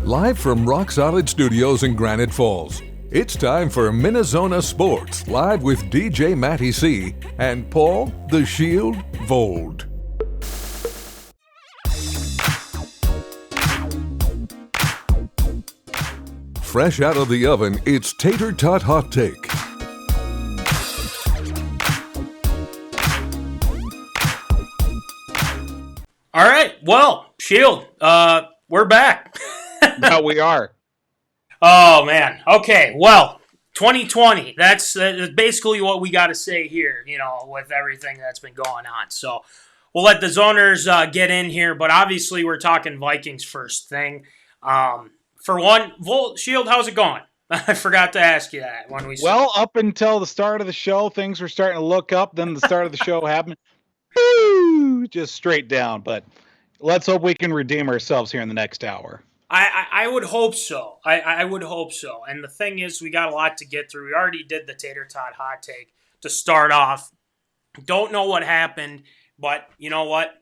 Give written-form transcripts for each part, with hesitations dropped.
Live from Rock Solid Studios in Granite Falls, it's time for MinneZona Sports, live with DJ Mattie C and Paul the Shield Vold. Fresh out of the oven, it's Tater Tot Hot Take. All right, well, Shield, we're back. No, we are. Oh, man. Okay, well, 2020, that's basically what we got to say here, with everything that's been going on. So we'll let the zoners get in here, but obviously we're talking Vikings first thing. For one, Shield, how's it going? I forgot to ask you that when we. Well, up until the start of the show, things were starting to look up. Then the start of the show happened. Boo! Just straight down. But let's hope we can redeem ourselves here in the next hour. I would hope so. I would hope so. And the thing is, we got a lot to get through. We already did the Tater Tot Hot Take to start off. Don't know what happened, but you know what?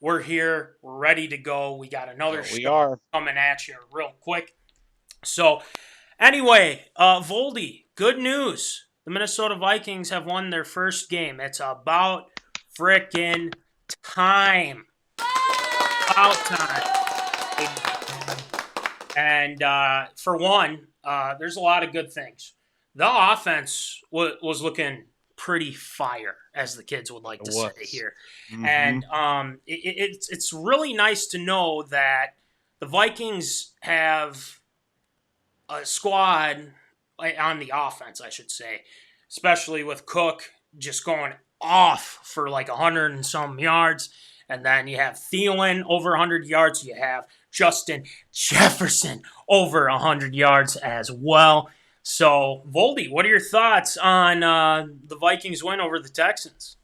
We're here. We're ready to go. We got another show coming at you real quick. So, anyway, Voldy, good news. The Minnesota Vikings have won their first game. It's about frickin' time. About time. And for one, there's a lot of good things. The offense was looking pretty fire, as the kids would like to say here. Mm-hmm. And it's really nice to know that the Vikings have a squad on the offense, I should say, especially with Cook just going off for like 100 and some yards. And then you have Thielen over 100 yards. You have Justin Jefferson over 100 yards as well. So, Voldy, what are your thoughts on the Vikings win over the Texans?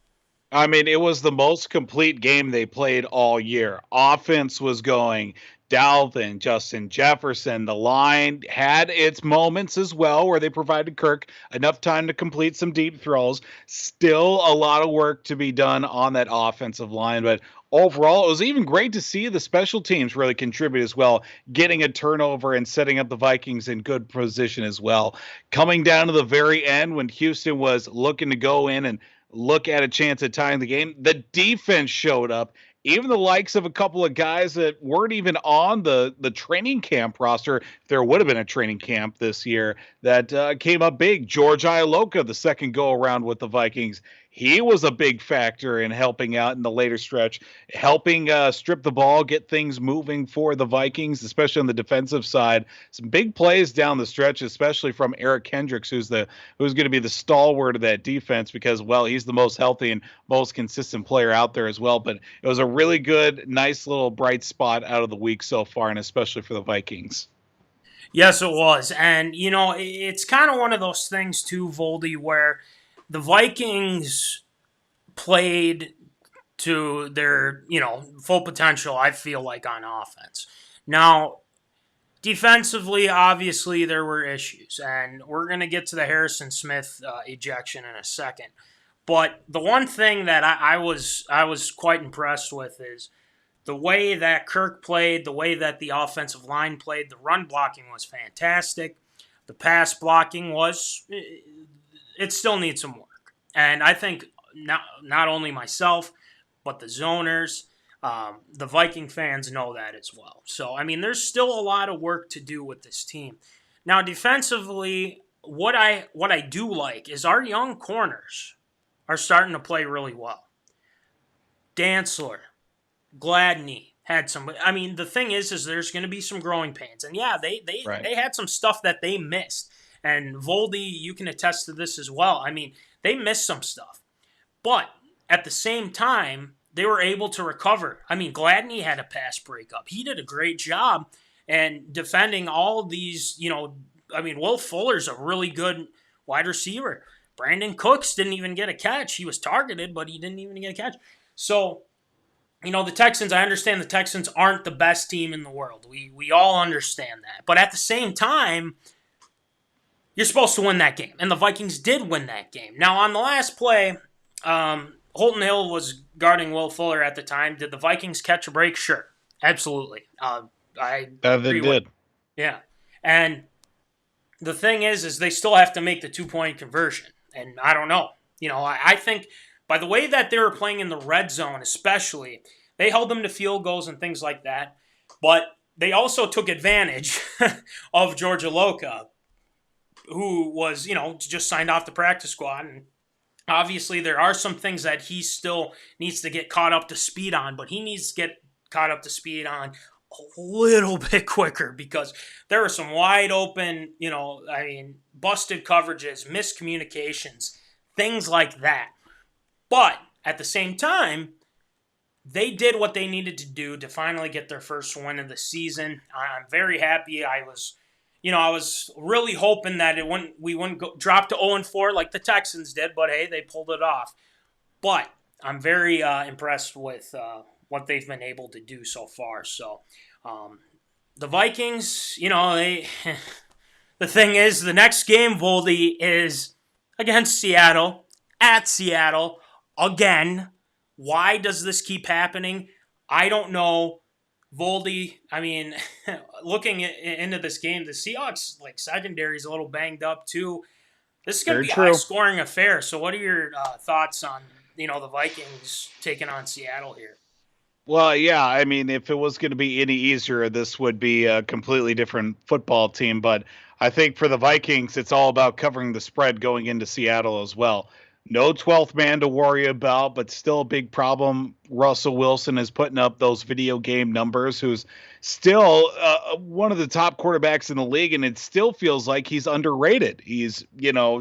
I mean, it was the most complete game they played all year. Offense was going. Dalvin, Justin Jefferson, the line had its moments as well where they provided Kirk enough time to complete some deep throws. Still a lot of work to be done on that offensive line, but overall, it was even great to see the special teams really contribute as well, getting a turnover and setting up the Vikings in good position as well. Coming down to the very end when Houston was looking to go in and look at a chance at tying the game, the defense showed up. Even the likes of a couple of guys that weren't even on the training camp roster, if there would have been a training camp this year, that came up big. George Iloka, the second go-around with the Vikings, he was a big factor in helping out in the later stretch, helping strip the ball, get things moving for the Vikings, especially on the defensive side. Some big plays down the stretch, especially from Eric Kendricks, who's going to be the stalwart of that defense because, well, he's the most healthy and most consistent player out there as well. But it was a really good, nice little bright spot out of the week so far, and especially for the Vikings. Yes, it was. And, it's kind of one of those things, too, Voldy, where the Vikings played to their, full potential, I feel like, on offense. Now, defensively, obviously, there were issues, and we're going to get to the Harrison Smith ejection in a second. But the one thing that I was quite impressed with is the way that Kirk played, the way that the offensive line played. The run blocking was fantastic. The pass blocking it still needs some work. And I think not only myself, but the zoners, the Viking fans know that as well. So, I mean, there's still a lot of work to do with this team. Now, defensively, what I do like is our young corners are starting to play really well. Dantzler, Gladney had some. I mean, the thing is there's going to be some growing pains. And, yeah, they had some stuff that they missed. And Voldy, you can attest to this as well. I mean, they missed some stuff. But at the same time, they were able to recover. I mean, Gladney had a pass breakup. He did a great job and defending all of these, Will Fuller's a really good wide receiver. Brandon Cooks didn't even get a catch. He was targeted, but he didn't even get a catch. So, the Texans, I understand the Texans aren't the best team in the world. We all understand that. But at the same time, you're supposed to win that game. And the Vikings did win that game. Now, on the last play, Holton Hill was guarding Will Fuller at the time. Did the Vikings catch a break? Sure. Absolutely. I They agree did. yeah. And the thing is they still have to make the 2-point conversion. And I don't know. I think by the way that they were playing in the red zone, especially, they held them to field goals and things like that. But they also took advantage of Georgia Loca, who was, just signed off the practice squad. And obviously there are some things that he still needs to get caught up to speed on, but he needs to get caught up to speed on a little bit quicker, because there were some wide open, busted coverages, miscommunications, things like that. But at the same time, they did what they needed to do to finally get their first win of the season. I'm very happy. I was really hoping that we wouldn't drop to 0-4 like the Texans did, but hey, they pulled it off. But I'm very impressed with what they've been able to do so far. So the Vikings, the thing is, the next game, Voldy, is against Seattle, at Seattle, again. Why does this keep happening? I don't know. Voldy, looking into this game, the Seahawks secondary is a little banged up too. This is going to be a high-scoring affair. So what are your thoughts on the Vikings taking on Seattle here? Well, yeah, if it was going to be any easier, this would be a completely different football team. But I think for the Vikings, it's all about covering the spread going into Seattle as well. No 12th man to worry about, but still a big problem. Russell Wilson is putting up those video game numbers, who's still one of the top quarterbacks in the league, and it still feels like he's underrated. He's,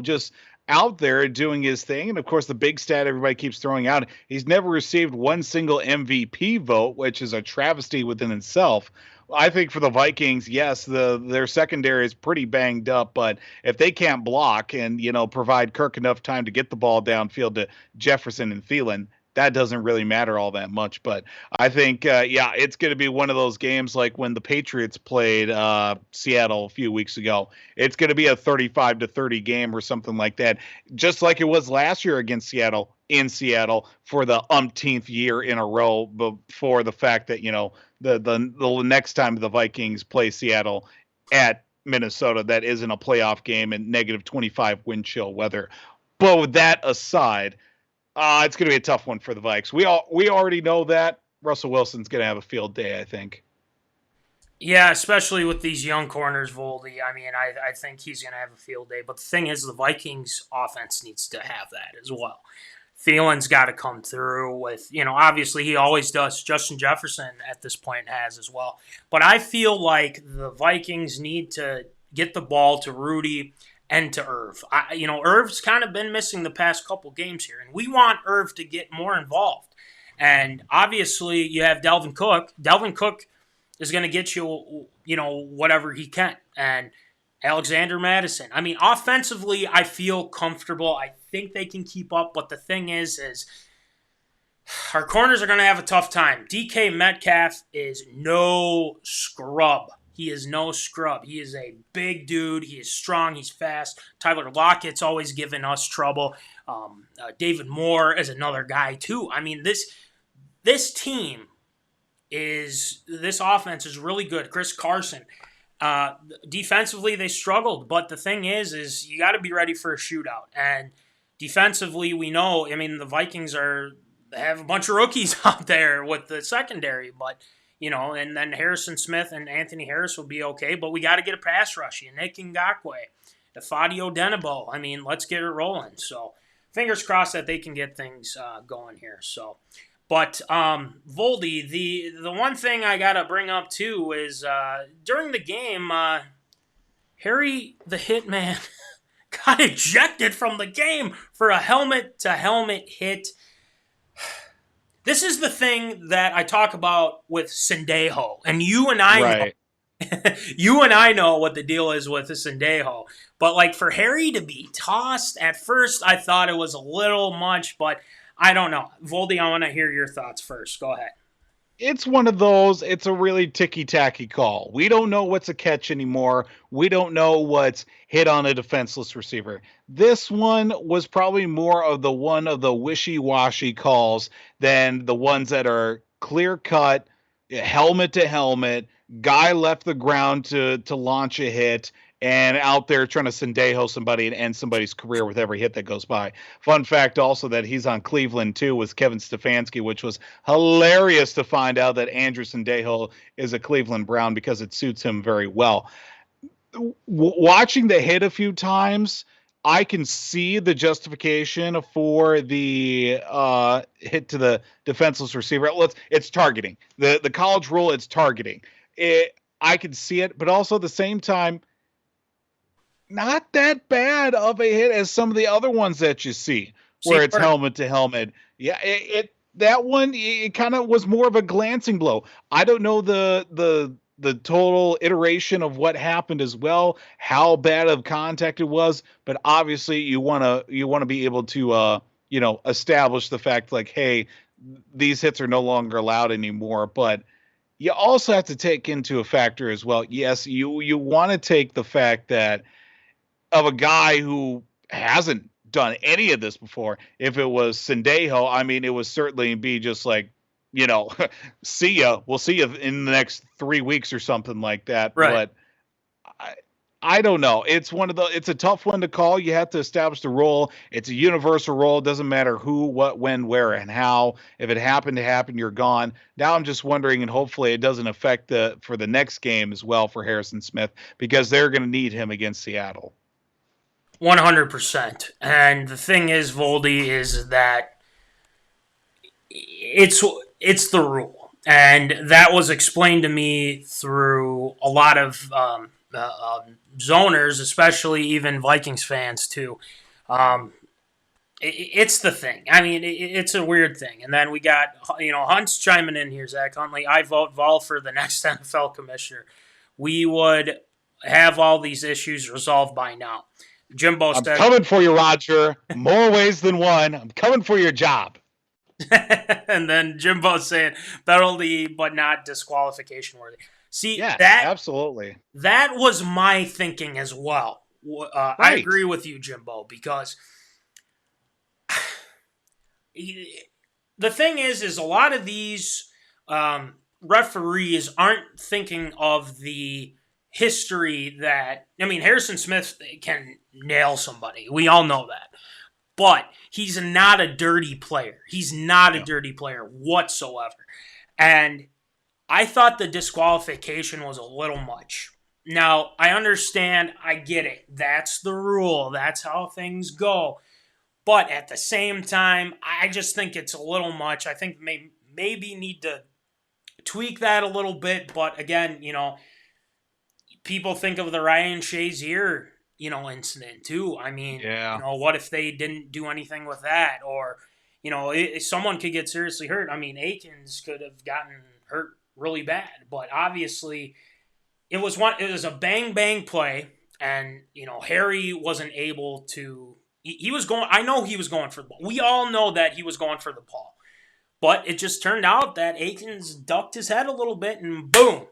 just out there doing his thing. And, of course, the big stat everybody keeps throwing out, he's never received one single MVP vote, which is a travesty within itself. I think for the Vikings, yes, their secondary is pretty banged up, but if they can't block and, provide Kirk enough time to get the ball downfield to Jefferson and Thielen, that doesn't really matter all that much. But I think, it's going to be one of those games like when the Patriots played Seattle a few weeks ago. It's going to be a 35-30 game or something like that, just like it was last year against Seattle in Seattle for the umpteenth year in a row before the fact that, the next time the Vikings play Seattle at Minnesota, that isn't a playoff game and negative 25 wind chill weather. But with that aside, it's going to be a tough one for the Vikes. We already know that Russell Wilson's going to have a field day, I think. Yeah, especially with these young corners, Voldy. I think he's going to have a field day. But the thing is, the Vikings offense needs to have that as well. Thielen's got to come through with, obviously he always does. Justin Jefferson at this point has as well. But I feel like the Vikings need to get the ball to Rudy and to Irv. Irv's kind of been missing the past couple games here, and we want Irv to get more involved. And obviously you have Dalvin Cook. Dalvin Cook is going to get you, whatever he can. And Alexander Madison. Offensively, I feel comfortable. I think they can keep up, but the thing is our corners are going to have a tough time. DK Metcalf is no scrub. He is no scrub. He is a big dude. He is strong. He's fast. Tyler Lockett's always given us trouble. David Moore is another guy, too. This team this offense is really good. Chris Carson. Defensively, they struggled, but the thing is you got to be ready for a shootout. And defensively, we know, the Vikings have a bunch of rookies out there with the secondary, but, and then Harrison Smith and Anthony Harris will be okay, but we got to get a pass rush. Nick Ngakoue, Fadio Denebo. Let's get it rolling. So fingers crossed that they can get things going here. So. But, Voldy, the one thing I got to bring up, too, is during the game, Harry the Hitman got ejected from the game for a helmet-to-helmet hit. This is the thing that I talk about with Sendejo, and you and I know. You and I know what the deal is with the Sendejo. But, for Harry to be tossed, at first I thought it was a little much, but I don't know. Voldy, I want to hear your thoughts first. Go ahead. It's one of those, it's a really ticky-tacky call. We don't know what's a catch anymore. We don't know what's hit on a defenseless receiver. This one was probably more of the wishy-washy calls than the ones that are clear-cut. helmet to helmet, guy left the ground to launch a hit, and out there trying to Sendejo somebody and end somebody's career with every hit that goes by. Fun fact also that he's on Cleveland too with Kevin Stefanski, which was hilarious to find out that Andrew Sendejo is a Cleveland Brown because it suits him very well. Watching the hit a few times, I can see the justification for the hit to the defenseless receiver. It's targeting. The college rule, it's targeting. I can see it, but also at the same time, not that bad of a hit as some of the other ones that you see, where it's helmet to helmet. Yeah, that one, it kind of was more of a glancing blow. I don't know the total iteration of what happened as well, how bad of contact it was, but obviously you want to be able to establish the fact like, hey, these hits are no longer allowed anymore. But you also have to take into a factor as well. Yes, you want to take the fact that of a guy who hasn't done any of this before. If it was Sendejo, I mean, it would certainly be just like, see ya. We'll see you in the next 3 weeks or something like that. Right. But I don't know. It's a tough one to call. You have to establish the role. It's a universal role. It doesn't matter who, what, when, where, and how. If it happened to happen, you're gone. Now I'm just wondering, and hopefully it doesn't affect for the next game as well for Harrison Smith, because they're going to need him against Seattle. 100%. And the thing is, Voldy, is that it's the rule. And that was explained to me through a lot of zoners, especially even Vikings fans too. It's the thing. I mean, it's a weird thing. And then we got, Hunt's chiming in here, Zach Huntley. I vote Vol for the next NFL commissioner. We would have all these issues resolved by now. Jimbo said, I'm coming for you, Roger. More ways than one. I'm coming for your job. And then Jimbo saying penalty but not disqualification worthy. See, yeah, that absolutely. That was my thinking as well. Right. I agree with you, Jimbo, because the thing is a lot of these referees aren't thinking of the history that, Harrison Smith can nail somebody. We all know that. But he's not a dirty player. He's not a dirty player whatsoever. And I thought the disqualification was a little much. Now, I understand. I get it. That's the rule. That's how things go. But at the same time, I just think it's a little much. I think maybe need to tweak that a little bit. But again, people think of the Ryan Shazier, incident too. What if they didn't do anything with that? Or, someone could get seriously hurt. Akins could have gotten hurt really bad. But obviously, it was a bang-bang play. And, Harry wasn't able to... He was going... I know he was going for the ball. We all know that he was going for the ball. But it just turned out that Akins ducked his head a little bit and boom!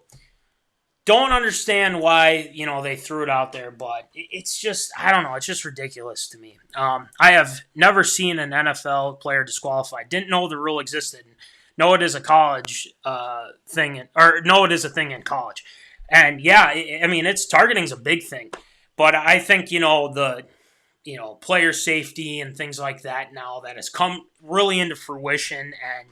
Don't understand why, they threw it out there, but it's just, I don't know, it's just ridiculous to me. I have never seen an NFL player disqualified. Didn't know the rule existed. Know it is a college thing, or know it is a thing in college. And yeah, it's targeting's a big thing. But I think, the player safety and things like that now that has come really into fruition, and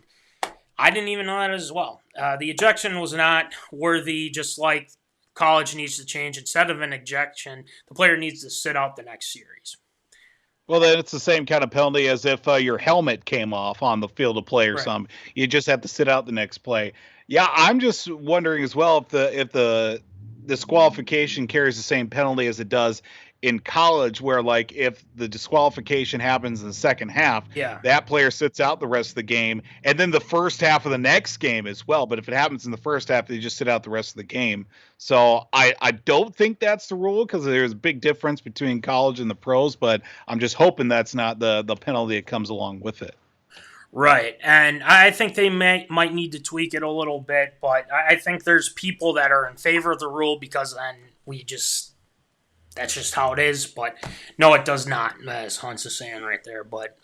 I didn't even know that as well. The ejection was not worthy, just like college needs to change. Instead of an ejection, the player needs to sit out the next series. Well, then it's the same kind of penalty as if your helmet came off on the field of play or something. You just have to sit out the next play. Yeah, I'm just wondering as well if the disqualification carries the same penalty as it does in college, where like if the disqualification happens in the second half, that player sits out the rest of the game, and then the first half of the next game as well. But if it happens in the first half, they just sit out the rest of the game. So I don't think that's the rule, because there's a big difference between college and the pros, but I'm just hoping that's not the penalty that comes along with it. Right, and I think they might need to tweak it a little bit, but I think there's people that are in favor of the rule because then that's just how it is. But no, it does not, as Hunt's is saying right there. But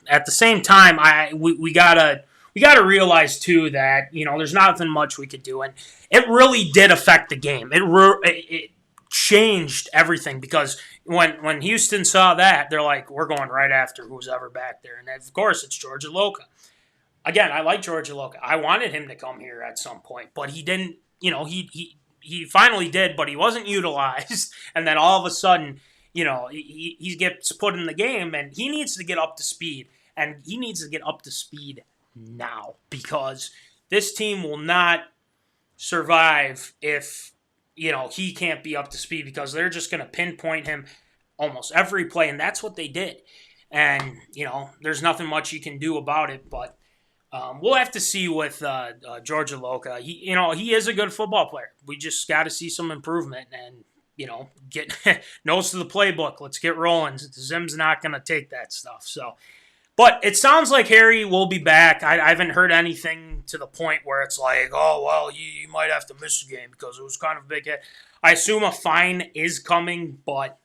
at the same time, we gotta we got to realize too that there's nothing much we could do, and it really did affect the game. It changed everything because when Houston saw that, they're like, we're going right after who's ever back there, and of course it's George Iloka. Again, I like George Iloka. I wanted him to come here at some point, but he didn't. He finally did, but he wasn't utilized, and then all of a sudden, he gets put in the game, and he needs to get up to speed, and he needs to get up to speed now because this team will not survive if he can't be up to speed because they're just going to pinpoint him almost every play, and that's what they did. And there's nothing much you can do about it, but we'll have to see with George Iloka. He is a good football player. We just got to see some improvement and get nose to the playbook. Let's get rolling. Zim's not going to take that stuff. So, but it sounds like Harry will be back. I haven't heard anything to the point where it's like, oh well, you might have to miss a game because it was kind of a big hit. I assume a fine is coming, but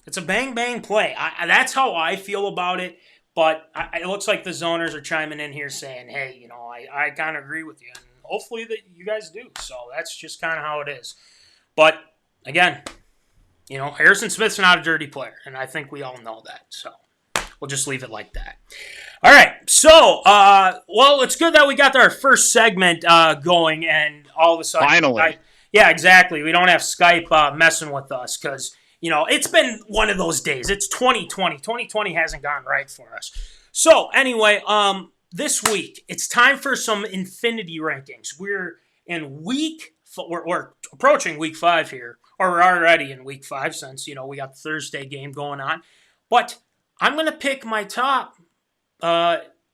it's a bang bang play. That's how I feel about it. But it looks like the zoners are chiming in here saying, hey, I kind of agree with you. And hopefully that you guys do. So that's just kind of how it is. But, again, Harrison Smith's not a dirty player. And I think we all know that. So we'll just leave it like that. All right. So, well, it's good that we got our first segment going. And all of a sudden. Finally. Yeah, exactly. We don't have Skype messing with us because it's been one of those days. It's 2020. 2020 hasn't gone right for us. So, anyway, this week, it's time for some Infinity rankings. We're approaching week 5 here. Or we're already in week 5 since, we got the Thursday game going on. But I'm going to pick my top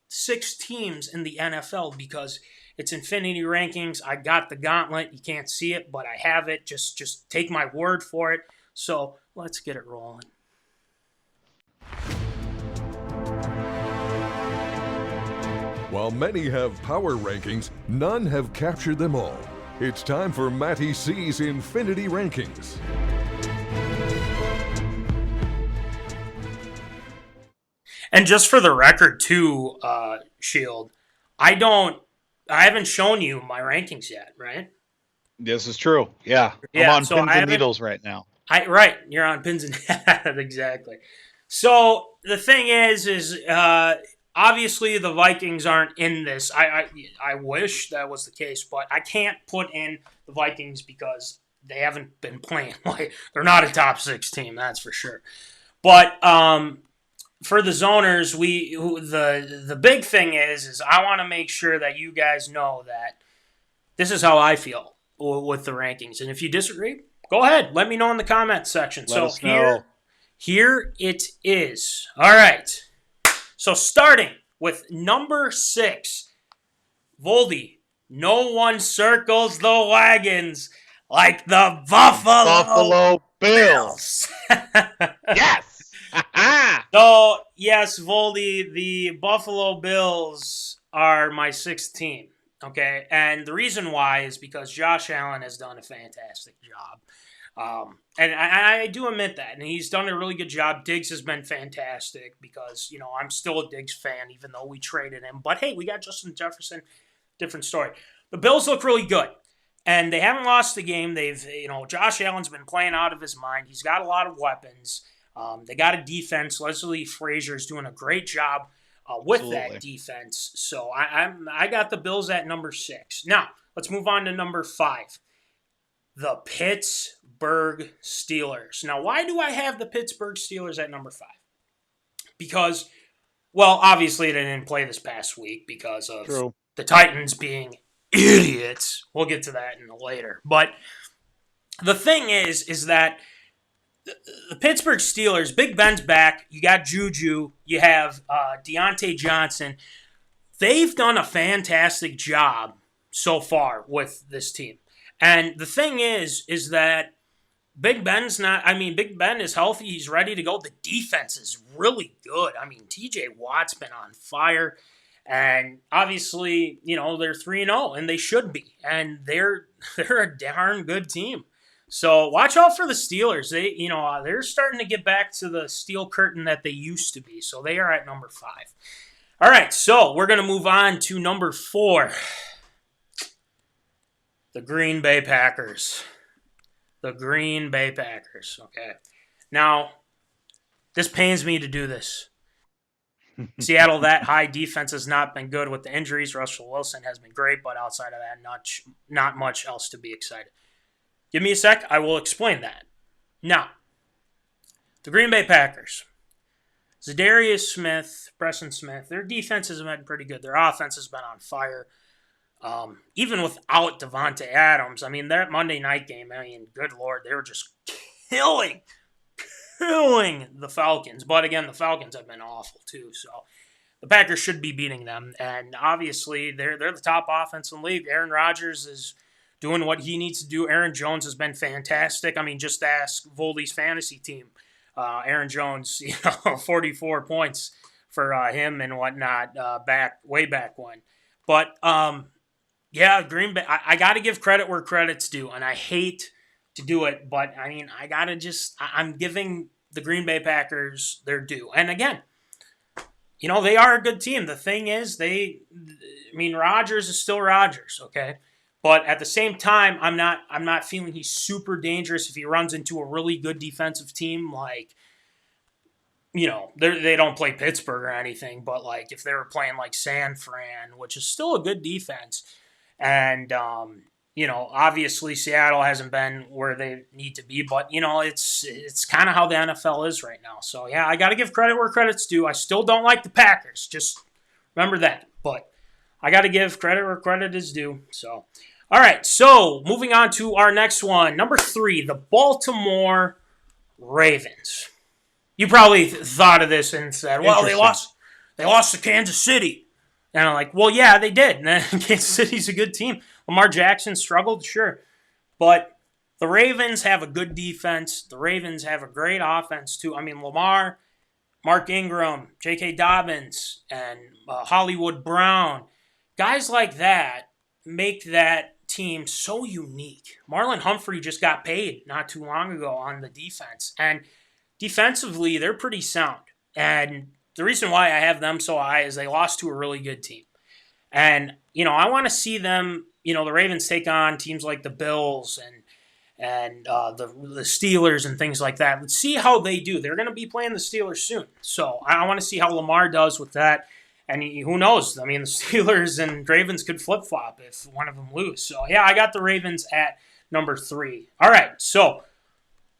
6 teams in the NFL because it's Infinity rankings. I got the gauntlet. You can't see it, but I have it. Just take my word for it. So let's get it rolling. While many have power rankings, none have captured them all. It's time for Mattie C's Infinity Rankings. And just for the record, too, Shield, I haven't shown you my rankings yet, right? This is true. Yeah. I'm on pins and needles right now. Right, you're on pins and exactly. So the thing is obviously the Vikings aren't in this. I wish that was the case, but I can't put in the Vikings because they haven't been playing. Like they're not a top 6 team, that's for sure. But for the zoners, the big thing is I want to make sure that you guys know that this is how I feel with the rankings, and if you disagree, go ahead. Let me know in the comments section. Let us know. Here it is. All right. So starting with number 6, Voldy. No one circles the wagons like the Buffalo Bills. Yes. So, yes, Voldy, the Buffalo Bills are my 6th team. Okay, and the reason why is because Josh Allen has done a fantastic job. And I do admit that, and he's done a really good job. Diggs has been fantastic because, I'm still a Diggs fan, even though we traded him. But, hey, we got Justin Jefferson, different story. The Bills look really good, and they haven't lost the game. Josh Allen's been playing out of his mind. He's got a lot of weapons. They got a defense. Leslie Frazier is doing a great job with Absolutely. that defense. So I got the Bills at number 6. Now, let's move on to number 5. The Pittsburgh Steelers. Now, why do I have the Pittsburgh Steelers at number 5? Because, well, obviously they didn't play this past week because of the Titans being idiots. We'll get to that later. But the thing is that the Pittsburgh Steelers, Big Ben's back. You got Juju. You have Deontay Johnson. They've done a fantastic job so far with this team. And the thing is that Big Ben is healthy. He's ready to go. The defense is really good. TJ Watt's been on fire. And obviously, they're 3-0, and they should be. And they're a darn good team. So watch out for the Steelers. They're starting to get back to the steel curtain that they used to be. So they are at number 5. All right, so we're going to move on to number 4. The Green Bay Packers. The Green Bay Packers, okay. Now, this pains me to do this. Seattle, that high defense has not been good with the injuries. Russell Wilson has been great, but outside of that, not much else to be excited. Give me a sec. I will explain that. Now, the Green Bay Packers. Zadarius Smith, Preston Smith, their defense has been pretty good. Their offense has been on fire. Even without Devontae Adams, I mean, that Monday night game, I mean, good Lord, they were just killing the Falcons. But again, the Falcons have been awful too, so the Packers should be beating them. And obviously, they're the top offense in the league. Aaron Rodgers is doing what he needs to do. Aaron Jones has been fantastic. I mean, just ask Voldy's fantasy team. Aaron Jones, 44 points for him and whatnot way back when. But yeah, Green Bay. I got to give credit where credit's due, and I hate to do it, but I mean, I'm giving the Green Bay Packers their due. And again, they are a good team. The thing is, Rodgers is still Rodgers, okay? But at the same time, I'm not feeling he's super dangerous if he runs into a really good defensive team like, they don't play Pittsburgh or anything, but like if they were playing like San Fran, which is still a good defense, and obviously Seattle hasn't been where they need to be, but it's kind of how the NFL is right now. So yeah, I got to give credit where credit's due. I still don't like the Packers, just remember that. But I got to give credit where credit is due. So. All right, so moving on to our next one. Number 3, the Baltimore Ravens. You probably thought of this and said, well, they lost to Kansas City. And I'm like, well, yeah, they did. Kansas City's a good team. Lamar Jackson struggled, sure. But the Ravens have a good defense. The Ravens have a great offense, too. I mean, Lamar, Mark Ingram, J.K. Dobbins, and Hollywood Brown. Guys like that make that team so unique. Marlon Humphrey just got paid not too long ago on the defense. And defensively, they're pretty sound. And the reason why I have them so high is they lost to a really good team. And, I want to see them, the Ravens take on teams like the Bills and the Steelers and things like that. Let's see how they do. They're going to be playing the Steelers soon. So I want to see how Lamar does with that. And who knows? I mean, the Steelers and Ravens could flip-flop if one of them lose. So, yeah, I got the Ravens at number 3. All right, so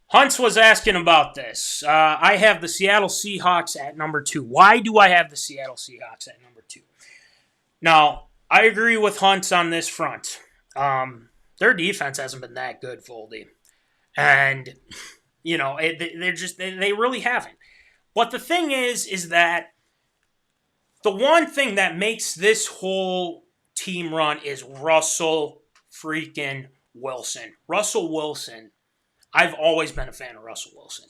Hunts was asking about this. I have the Seattle Seahawks at number 2. Why do I have the Seattle Seahawks at number 2? Now, I agree with Hunts on this front. Their defense hasn't been that good, Voldy. And, they really haven't. But the thing is that the one thing that makes this whole team run is Russell freaking Wilson. Russell Wilson, I've always been a fan of Russell Wilson.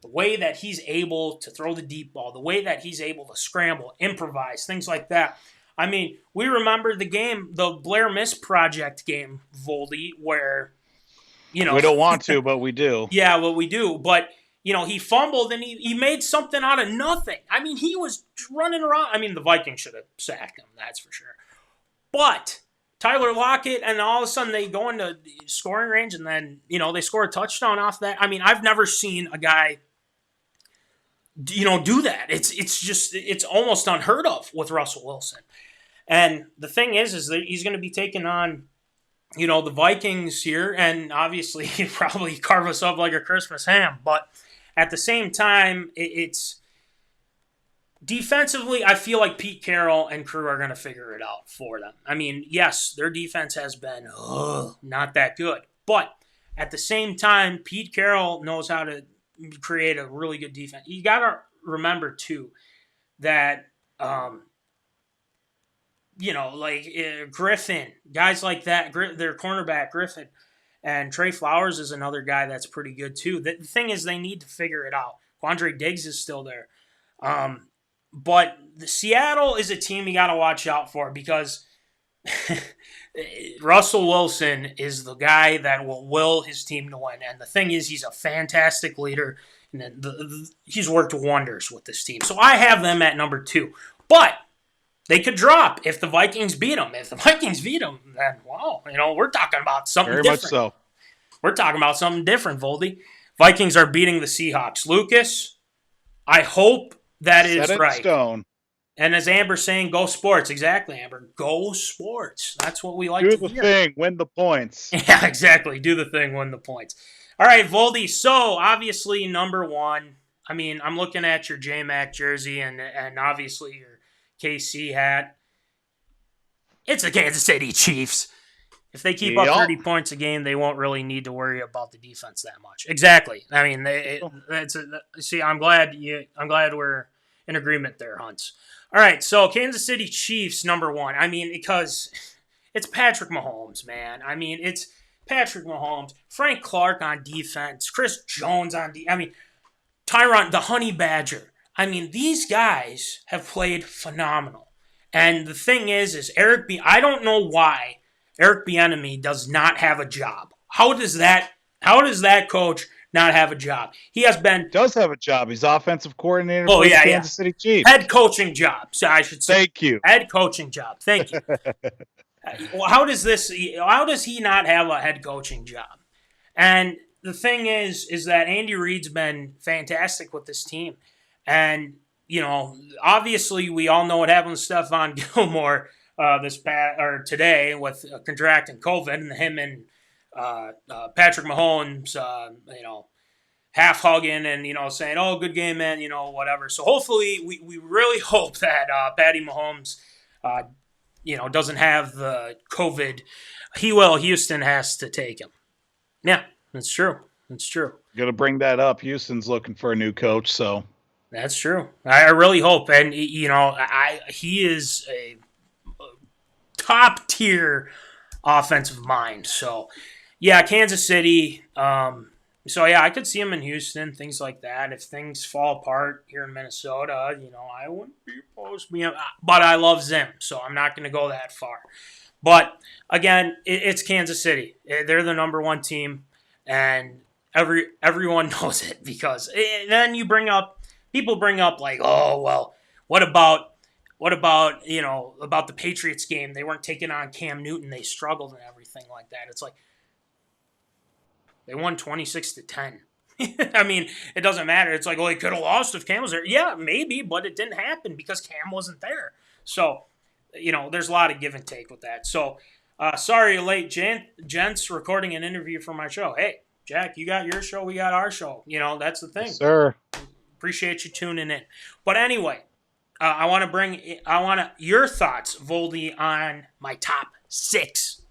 The way that he's able to throw the deep ball, the way that he's able to scramble, improvise, things like that. I mean, we remember the game, the Blair Miss Project game, Voldy, where, we don't want to, but we do. Yeah, well, we do, but he fumbled and he made something out of nothing. I mean, he was running around. I mean, the Vikings should have sacked him, that's for sure. But Tyler Lockett, and all of a sudden they go into scoring range, and then, they score a touchdown off that. I mean, I've never seen a guy, do that. It's almost unheard of with Russell Wilson. And the thing is that he's going to be taking on, the Vikings here, and obviously he'd probably carve us up like a Christmas ham, but at the same time, it's defensively, I feel like Pete Carroll and crew are going to figure it out for them. I mean, yes, their defense has been not that good, but at the same time, Pete Carroll knows how to create a really good defense. You got to remember, too, that, Griffin, guys like that, their cornerback, Griffin, and Trey Flowers is another guy that's pretty good, too. The thing is, they need to figure it out. Quandre Diggs is still there. But the Seattle is a team you got to watch out for because Russell Wilson is the guy that will will his team to win. And the thing is, he's a fantastic leader. And he's worked wonders with this team. So I have them at number 2. But They could drop if the Vikings beat them. If the Vikings beat them, then wow, we're talking about something Very different. much so. We're talking about something different, Voldy. Vikings are beating the Seahawks. Lucas, I hope that is Set in right. stone. And as Amber's saying, go sports. Exactly, Amber. Go sports. That's what we like to Do hear. the thing. Win the points. Yeah, exactly. Do the thing. Win the points. All right, Voldy. So, obviously, number one. I mean, I'm looking at your J-Mac jersey and obviously your KC hat. It's the Kansas City Chiefs. If they keep up 30 points a game, they won't really need to worry about the defense that much. Exactly. I mean, I'm glad we're in agreement there, Hunts. All right, so Kansas City Chiefs, number one. I mean, because it's Patrick Mahomes, man. I mean, it's Patrick Mahomes, Frank Clark on defense, Chris Jones on defense. I mean, Tyron, the Honey Badger. I mean, these guys have played phenomenal. And the thing is I don't know why Eric Bieniemy does not have a job. How does that coach not have a job? He does have a job. He's offensive coordinator for the Kansas City Chiefs. Head coaching job, so I should say. Thank you. Head coaching job. Thank you. How does he not have a head coaching job? And the thing is that Andy Reid's been fantastic with this team. And, obviously we all know what happened with Stephon Gilmore today with contracting COVID, and him and Patrick Mahomes, half hugging and, saying, oh, good game, man, whatever. So hopefully we really hope that Patty Mahomes, doesn't have the COVID. Houston has to take him. Yeah, that's true. That's true. Going to bring that up. Houston's looking for a new coach, so. That's true. I really hope. And, he is a top tier offensive mind. So, yeah, Kansas City. I could see him in Houston, things like that. If things fall apart here in Minnesota, I wouldn't be opposed. But I love Zim, so I'm not going to go that far. But, again, it's Kansas City. They're the number one team, and everyone knows it because then people bring up like, oh, well, what about about the Patriots game? They weren't taking on Cam Newton. They struggled and everything like that. It's like they won 26-10. I mean, it doesn't matter. It's like, well, they could have lost if Cam was there. Yeah, maybe, but it didn't happen because Cam wasn't there. So, there's a lot of give and take with that. So, sorry you're late, gents, recording an interview for my show. Hey, Jack, you got your show, we got our show. That's the thing. Yes, sir. Appreciate you tuning in. But anyway, I want your thoughts, Voldy, on my top 6.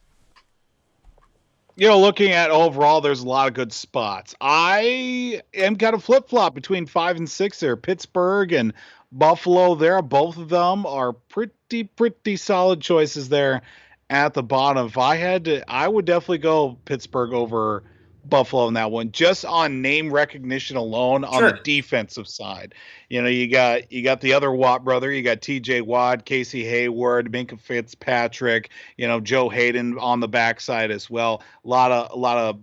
Looking at overall, there's a lot of good spots. I am kind of flip-flop between 5 and 6 there. Pittsburgh and Buffalo there. Both of them are pretty solid choices there at the bottom. If I had to, I would definitely go Pittsburgh over Buffalo in that one, just on name recognition alone. On the defensive side. You got the other Watt brother, you got TJ Watt, Casey Hayward, Minkah Fitzpatrick, Joe Hayden on the backside as well. A lot of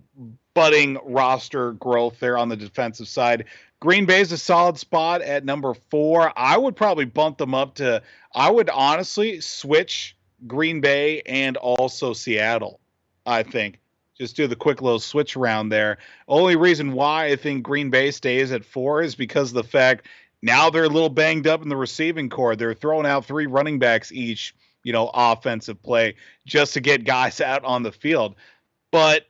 budding roster growth there on the defensive side. Green Bay's a solid spot at number 4. I would probably bump them up to, I would honestly switch Green Bay and also Seattle, I think. Just do the quick little switch around there. Only reason why I think Green Bay stays at 4 is because of the fact now they're a little banged up in the receiving core. They're throwing out 3 running backs each, offensive play just to get guys out on the field. But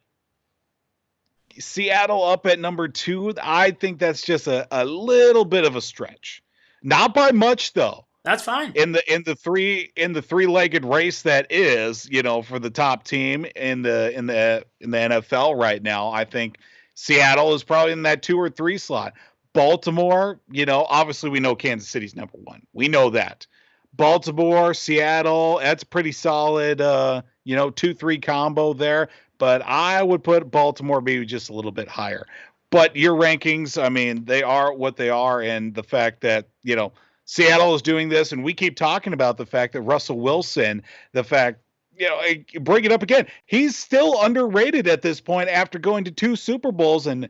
Seattle up at number 2, I think that's just a little bit of a stretch. Not by much, though. That's fine. In the three-legged race that is, for the top team in the NFL right now, I think Seattle is probably in that 2 or 3 slot. Baltimore, obviously we know Kansas City's number 1. We know that. Baltimore, Seattle, that's pretty solid 2-3 combo there, but I would put Baltimore maybe just a little bit higher. But your rankings, I mean, they are what they are, and the fact that, Seattle is doing this, and we keep talking about the fact that Russell Wilson, bring it up again, he's still underrated at this point after going to 2 Super Bowls and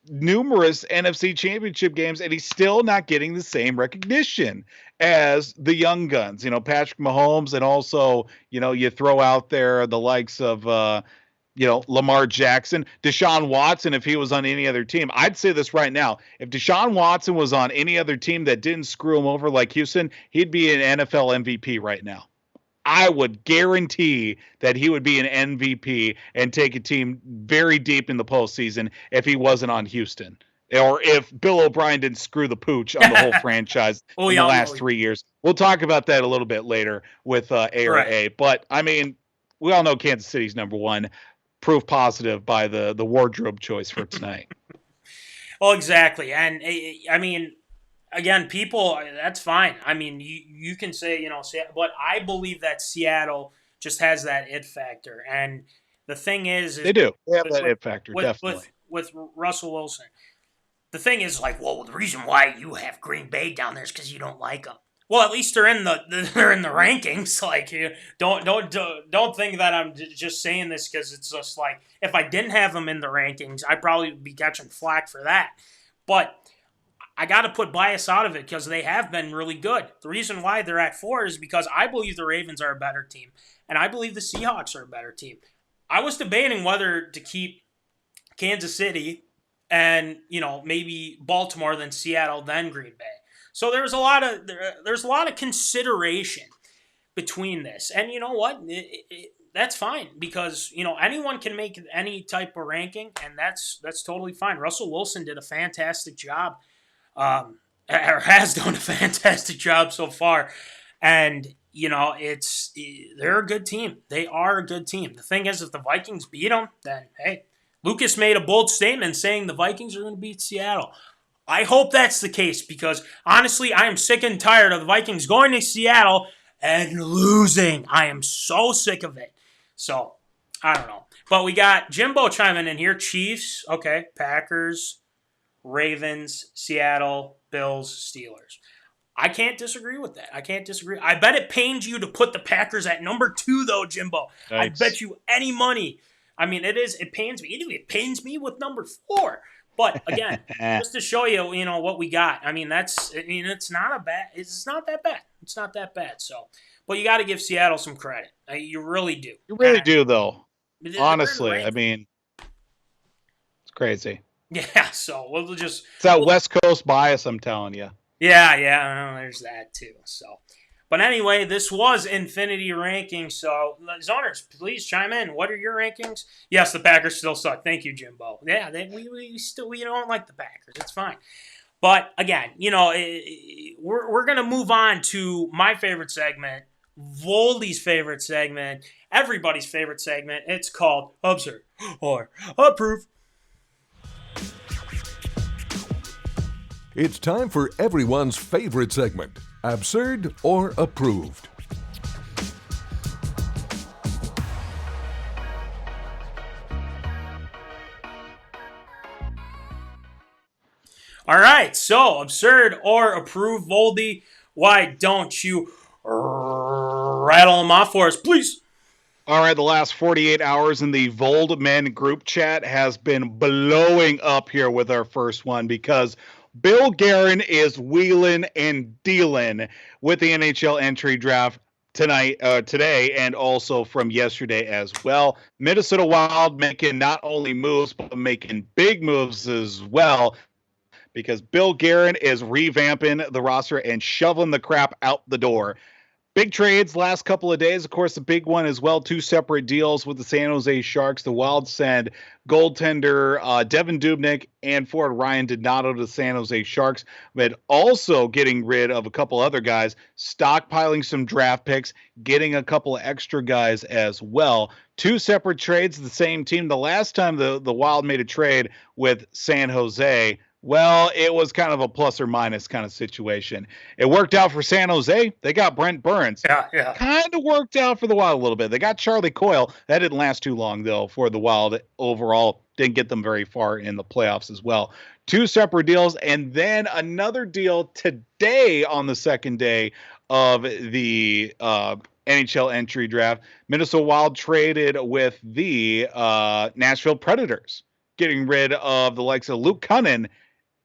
numerous NFC championship games, and he's still not getting the same recognition as the young guns, Patrick Mahomes, and also, you throw out there the likes of, Lamar Jackson, Deshaun Watson, if he was on any other team. I'd say this right now. If Deshaun Watson was on any other team that didn't screw him over like Houston, he'd be an NFL MVP right now. I would guarantee that he would be an MVP and take a team very deep in the postseason if he wasn't on Houston. Or if Bill O'Brien didn't screw the pooch on the whole franchise in the last 3 years. We'll talk about that a little bit later with A. But, I mean, we all know Kansas City's number one. Proof positive by the wardrobe choice for tonight. Well, exactly. And, I mean, again, people, that's fine. I mean, you can say, but I believe that Seattle just has that it factor. And the thing is they do. They have that it factor, definitely. With Russell Wilson. The thing is, well, the reason why you have Green Bay down there is because you don't like them. Well, at least they're in the rankings. Don't think that I'm just saying this because it's just if I didn't have them in the rankings, I'd probably be catching flack for that. But I got to put bias out of it because they have been really good. The reason why they're at 4 is because I believe the Ravens are a better team, and I believe the Seahawks are a better team. I was debating whether to keep Kansas City and maybe Baltimore, then Seattle, then Green Bay. So there's a lot of consideration between this, and you know what? That's fine because anyone can make any type of ranking, and that's totally fine. Russell Wilson did a fantastic job, or has done a fantastic job so far, and they're a good team. They are a good team. The thing is, if the Vikings beat them, then hey. Lucas made a bold statement saying the Vikings are going to beat Seattle. I hope that's the case because, honestly, I am sick and tired of the Vikings going to Seattle and losing. I am so sick of it. So, I don't know. But we got Jimbo chiming in here. Chiefs, okay, Packers, Ravens, Seattle, Bills, Steelers. I can't disagree with that. I can't disagree. I bet it pains you to put the Packers at number 2, though, Jimbo. Nice. I bet you any money. I mean, it pains me. It pains me with number 4. But again, just to show you, what we got. I mean, it's not that bad. It's not that bad. So, but you got to give Seattle some credit. You really do. You really do, though. Honestly, I mean, it's crazy. Yeah. So we'll just. It's that West Coast bias, I'm telling you. Yeah. There's that too. So. But anyway, this was Infinity Rankings, so zoners, please chime in. What are your rankings? Yes, the Packers still suck. Thank you, Jimbo. Yeah, we don't like the Packers. It's fine. But again, we're gonna move on to my favorite segment, Voldy's favorite segment, everybody's favorite segment. It's called Absurd or Approve. It's time for everyone's favorite segment, Absurd or Approved. All right, so Absurd or Approved, Voldy, why don't you rattle them off for us, please? All right, the last 48 hours in the Vold Men group chat has been blowing up here with our first one because Bill Guerin is wheeling and dealing with the NHL entry draft today, and also from yesterday as well. Minnesota Wild making not only moves, but making big moves as well, because Bill Guerin is revamping the roster and shoveling the crap out the door. Big trades last couple of days. Of course, the big one as well, 2 separate deals with the San Jose Sharks. The Wild send goaltender Devin Dubnyk and forward Ryan Donato to the San Jose Sharks, but also getting rid of a couple other guys, stockpiling some draft picks, getting a couple of extra guys as well. 2 separate trades, the same team. The last time the Wild made a trade with San Jose, well, it was kind of a plus or minus kind of situation. It worked out for San Jose. They got Brent Burns. Yeah. Kind of worked out for the Wild a little bit. They got Charlie Coyle. That didn't last too long, though, for the Wild overall. Didn't get them very far in the playoffs as well. 2 separate deals, and then another deal today on the second day of the NHL entry draft. Minnesota Wild traded with the Nashville Predators, getting rid of the likes of Luke Cunnin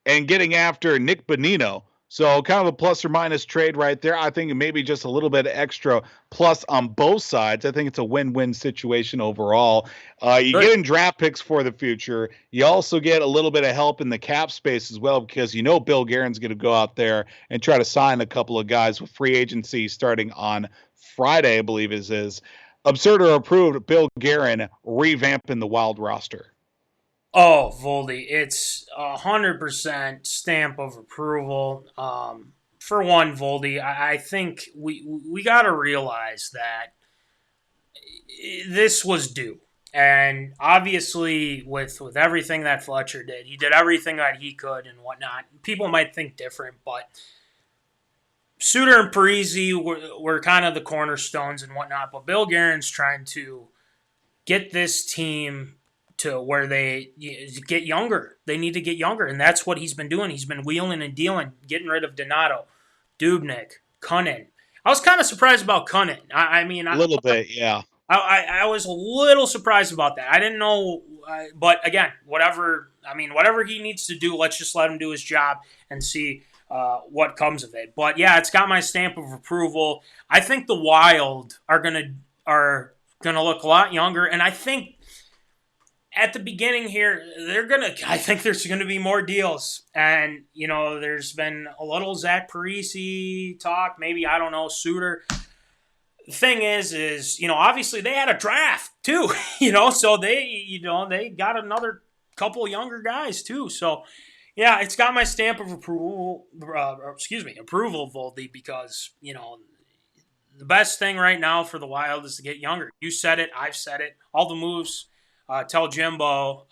and getting after Nick Bonino. So kind of a plus or minus trade right there. I think maybe just a little bit extra plus on both sides. I think it's a win-win situation overall. You get in draft picks for the future. You also get a little bit of help in the cap space as well, because Bill Guerin's going to go out there and try to sign a couple of guys with free agency starting on Friday, I believe is absurd or approved. Bill Guerin revamping the Wild roster. Oh, Voldy, it's 100% stamp of approval. For one, Voldy, I think we got to realize that this was due. And obviously, with everything that Fletcher did, he did everything that he could and whatnot. People might think different, but Suter and Parise were kind of the cornerstones and whatnot. But Bill Guerin's trying to get this team to where they get younger. They need to get younger, and that's what he's been doing. He's been wheeling and dealing, getting rid of Donato, Dubnyk, Cunnin. I was kind of surprised about Cunnin. I mean, a little bit, yeah. I was a little surprised about that. I didn't know, but again, whatever he needs to do, let's just let him do his job and see what comes of it. But yeah, it's got my stamp of approval. I think the Wild are gonna look a lot younger, and I think at the beginning here, I think there's gonna be more deals, and there's been a little Zach Parise talk, maybe, I don't know, Suter. The thing is obviously they had a draft too, so they got another couple younger guys too. So yeah, it's got my stamp of approval, Voldy, because the best thing right now for the Wild is to get younger. You said it, I've said it. All the moves. Tell Jimbo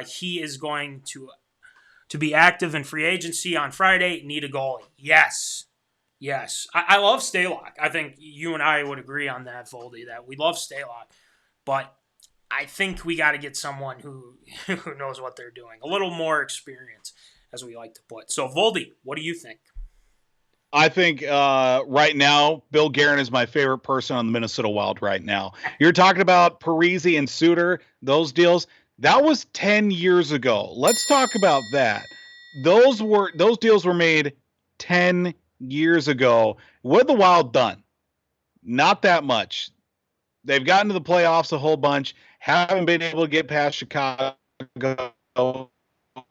he is going to be active in free agency on Friday. Need a goalie. Yes. I love Stalock. I think you and I would agree on that, Voldy, that we love Stalock. But I think we got to get someone who knows what they're doing. A little more experience, as we like to put. So, Voldy, what do you think? I think right now, Bill Guerin is my favorite person on the Minnesota Wild right now. You're talking about Parise and Suter, those deals. That was 10 years ago. Let's talk about that. Those deals were made 10 years ago. What have the Wild done? Not that much. They've gotten to the playoffs a whole bunch, haven't been able to get past Chicago,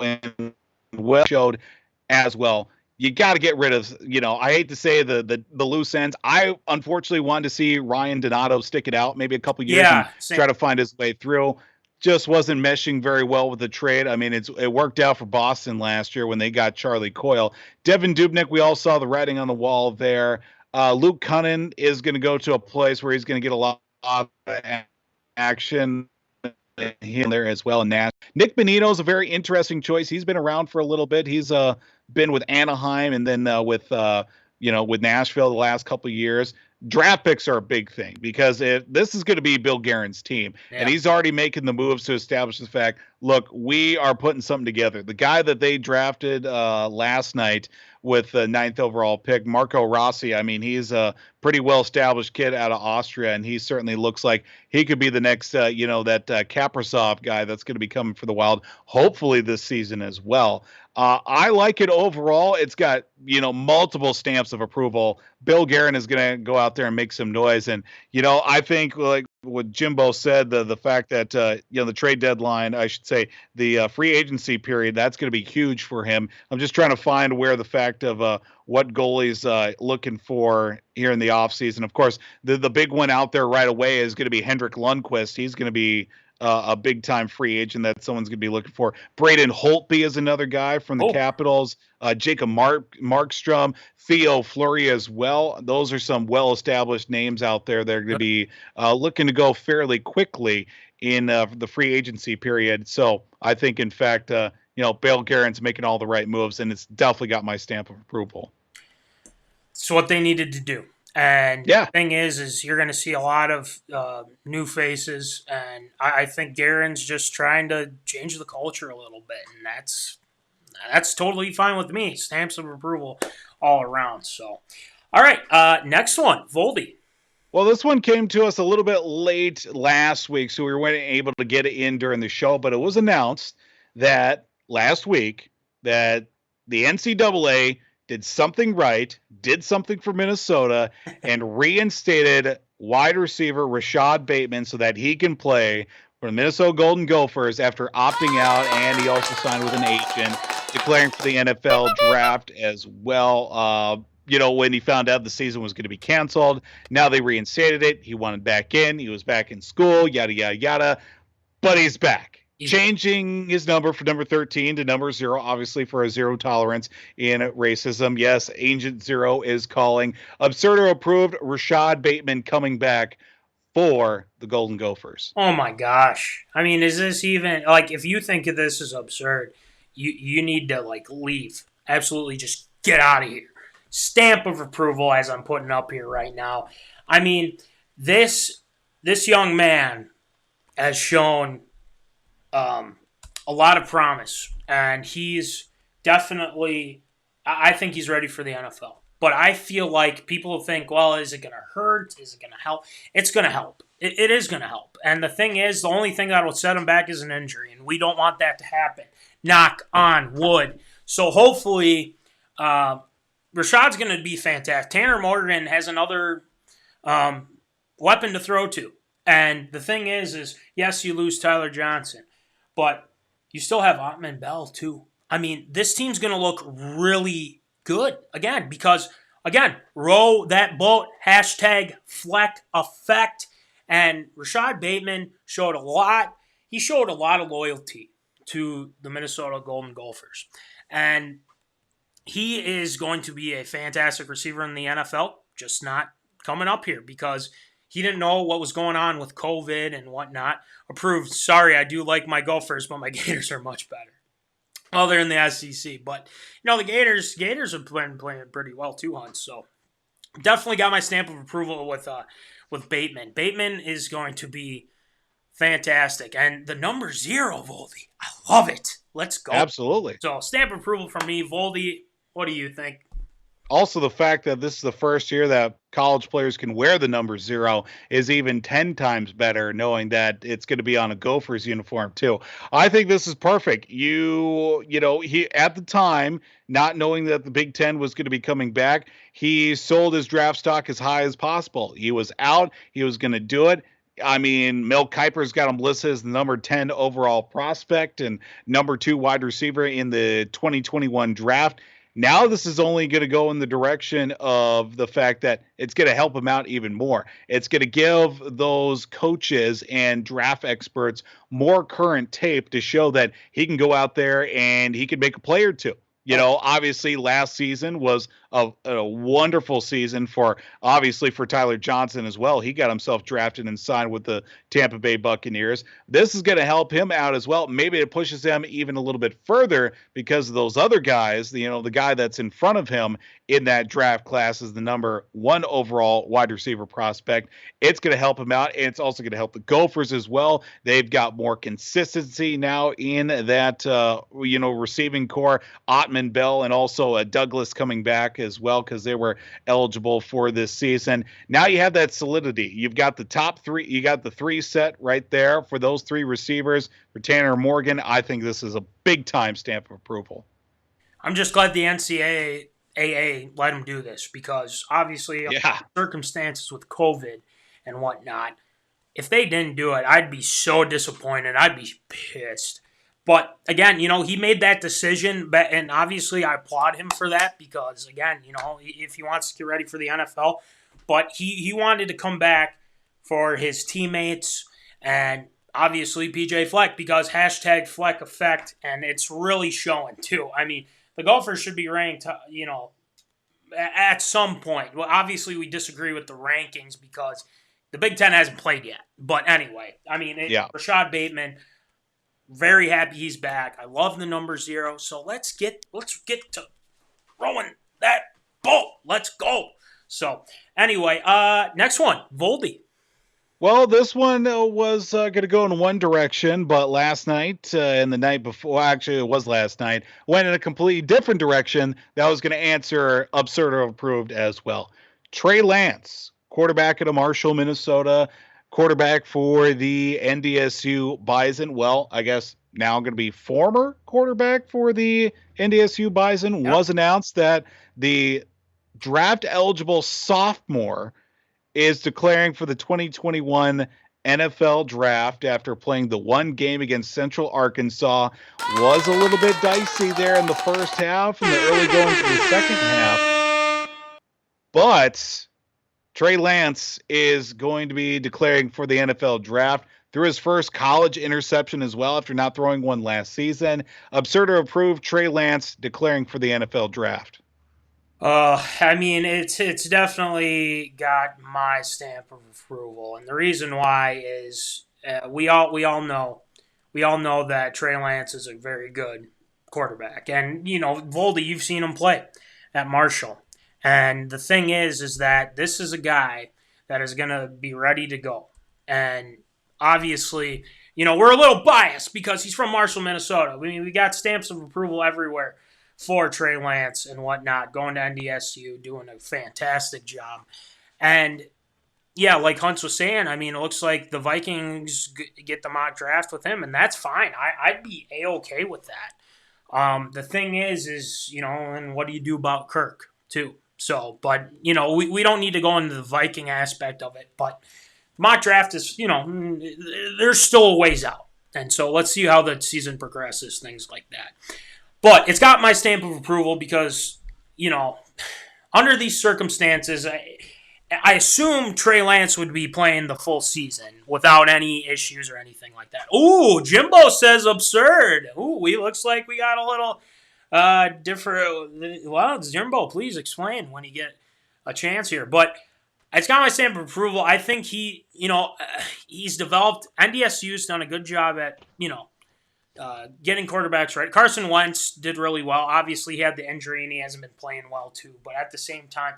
and well showed as well. You got to get rid of, I hate to say the loose ends. I unfortunately wanted to see Ryan Donato stick it out maybe a couple years and try to find his way through. Just wasn't meshing very well with the trade. I mean, it worked out for Boston last year when they got Charlie Coyle. Devin Dubnyk, we all saw the writing on the wall there. Luke Cunnin is going to go to a place where he's going to get a lot of action here and there as well. And Nick Bonino is a very interesting choice. He's been around for a little bit. He's been with Anaheim and then with Nashville the last couple of years. Draft picks are a big thing because this is going to be Bill Guerin's team, and he's already making the moves to establish the fact, look, we are putting something together. The guy that they drafted last night with the 9th overall pick, Marco Rossi, I mean, he's a pretty well-established kid out of Austria, and he certainly looks like he could be the next, that Kaprizov guy that's going to be coming for the Wild, hopefully this season as well. I like it overall. It's got, multiple stamps of approval. Bill Guerin is going to go out there and make some noise. And, I think like what Jimbo said, the fact that, the trade deadline, I should say the free agency period, that's going to be huge for him. I'm just trying to find where the fact of what goalies looking for here in the offseason. Of course, the big one out there right away is going to be Henrik Lundqvist. He's going to be a big-time free agent that someone's going to be looking for. Braden Holtby is another guy from the Capitals. Jacob Markstrom, Theo Fleury as well. Those are some well-established names out there that are going to be looking to go fairly quickly in the free agency period. So I think, in fact, Bill Guerin's making all the right moves, and it's definitely got my stamp of approval. It's what they needed to do. And the thing is you're going to see a lot of new faces, and I think Guerin's just trying to change the culture a little bit, and that's totally fine with me. Stamps of approval all around. So, all right, next one, Voldy. Well, this one came to us a little bit late last week, so we weren't able to get it in during the show, but it was announced that last week that the NCAA did something right, did something for Minnesota, and reinstated wide receiver Rashad Bateman so that he can play for the Minnesota Golden Gophers after opting out, and he also signed with an agent, declaring for the NFL draft as well. When he found out the season was going to be canceled, now they reinstated it. He wanted back in. He was back in school, yada, yada, yada. But he's back. Changing his number from number 13 to number 0, obviously for a zero tolerance in racism. Yes, Agent Zero is calling. Absurdo approved. Rashad Bateman coming back for the Golden Gophers. Oh my gosh. I mean, is this even, like, if you think of this as absurd, you need to, like, leave. Absolutely just get out of here. Stamp of approval as I'm putting up here right now. I mean, this young man has shown a lot of promise, and he's definitely, I think he's ready for the NFL. But I feel like people think, well, is it going to hurt? Is it going to help? It's going to help. It is going to help. And the thing is, the only thing that will set him back is an injury, and we don't want that to happen. Knock on wood. So hopefully, Rashad's going to be fantastic. Tanner Morgan has another weapon to throw to. And the thing is yes, you lose Tyler Johnson, but you still have Ottman Bell too. I mean, this team's going to look really good again because, again, row that boat, #Fleck effect. And Rashad Bateman showed a lot. He showed a lot of loyalty to the Minnesota Golden Gophers. And he is going to be a fantastic receiver in the NFL, just not coming up here because he didn't know what was going on with COVID and whatnot. Approved. Sorry, I do like my Gophers, but my Gators are much better. Well, they're in the SEC, but the Gators have been playing pretty well too, Hunt. So definitely got my stamp of approval with Bateman. Bateman is going to be fantastic, and the number 0, Voldy, I love it. Let's go. Absolutely. So stamp of approval from me, Voldy. What do you think? Also, the fact that this is the first year that college players can wear the number 0 is even 10 times better, knowing that it's going to be on a Gophers uniform too. I think this is perfect. He at the time, not knowing that the Big Ten was going to be coming back, he sold his draft stock as high as possible. He was out. He was going to do it. I mean, Mel Kiper's got him listed as the number 10 overall prospect and number 2 wide receiver in the 2021 draft. Now this is only going to go in the direction of the fact that it's going to help him out even more. It's going to give those coaches and draft experts more current tape to show that he can go out there and he can make a play or two. Obviously last season was a wonderful season for Tyler Johnson as well. He got himself drafted and signed with the Tampa Bay Buccaneers. This is going to help him out as well. Maybe it pushes him even a little bit further because of those other guys. The guy that's in front of him in that draft class is the number 1 overall wide receiver prospect. It's going to help him out, and it's also going to help the Gophers as well. They've got more consistency now in that receiving core. Ottman Bell and also Douglas coming back as well because they were eligible for this season. Now you have that solidity. You've got the top 3. You got the 3 set right there for those 3 receivers. For Tanner Morgan, I think this is a big time stamp of approval. I'm just glad the NCAA let him do this because obviously circumstances with COVID and whatnot, if they didn't do it, I'd be so disappointed. I'd be pissed. But again, he made that decision, and obviously I applaud him for that because, again, if he wants to get ready for the NFL, but he wanted to come back for his teammates and obviously PJ Fleck because #Fleck effect, and it's really showing too. I mean, the Gophers should be ranked, at some point. Well, obviously we disagree with the rankings because the Big Ten hasn't played yet. But anyway, I mean, Rashad Bateman. Very happy he's back. I love the number 0. So let's get to rowing that boat. Let's go. So anyway, next one, Voldy. Well, this one was going to go in one direction, but last night and the night before, actually it was last night, went in a completely different direction that was going to answer absurd or approved as well. Trey Lance, quarterback at Marshall, Minnesota, quarterback for the NDSU Bison. Well, I guess now going to be former quarterback for the NDSU Bison. Yep. Was announced that the draft eligible sophomore is declaring for the 2021 NFL draft after playing the one game against Central Arkansas. Was a little bit dicey there in the first half and the early goings of the second half. But Trey Lance is going to be declaring for the NFL draft. Threw his first college interception as well after not throwing one last season. Absurd or approved, Trey Lance declaring for the NFL draft. I mean, it's definitely got my stamp of approval, and the reason why is we all know that Trey Lance is a very good quarterback, and Voldy, you've seen him play at Marshall, and the thing is that this is a guy that is going to be ready to go, and obviously, we're a little biased because he's from Marshall, Minnesota. I mean, we got stamps of approval everywhere for Trey Lance and whatnot, going to NDSU, doing a fantastic job. And, yeah, like Huntz was saying, I mean, it looks like the Vikings get the mock draft with him, and that's fine. I'd be A-okay with that. The thing is, and what do you do about Kirk, too? So, but, we don't need to go into the Viking aspect of it, but mock draft is, there's still a ways out. And so let's see how the season progresses, things like that. But it's got my stamp of approval because, under these circumstances, I assume Trey Lance would be playing the full season without any issues or anything like that. Ooh, Jimbo says absurd. Ooh, looks like we got a little different. Well, Jimbo, please explain when you get a chance here. But it's got my stamp of approval. I think he's developed. NDSU's done a good job at, getting quarterbacks right. Carson Wentz did really well. Obviously, he had the injury and he hasn't been playing well too. But at the same time,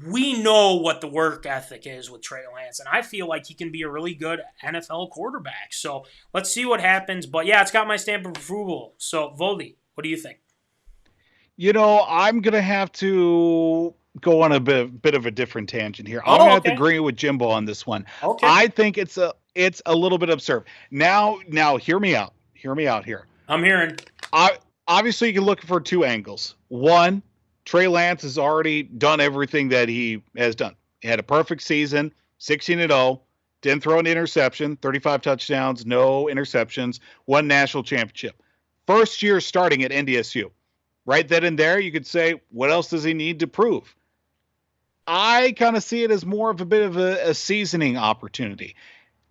we know what the work ethic is with Trey Lance, and I feel like he can be a really good NFL quarterback. So let's see what happens. But yeah, it's got my stamp of approval. So Voldy, what do you think? I'm gonna have to go on a bit of a different tangent here. I'm gonna have to agree with Jimbo on this one. Okay. I think it's a little bit absurd. Now, hear me out. Hear me out here. I'm hearing. Obviously, you can look for two angles. One, Trey Lance has already done everything that he has done. He had a perfect season, 16-0, didn't throw an interception, 35 touchdowns, no interceptions, won national championship. First year starting at NDSU. Right then and there, you could say, what else does he need to prove? I kind of see it as more of a bit of a seasoning opportunity.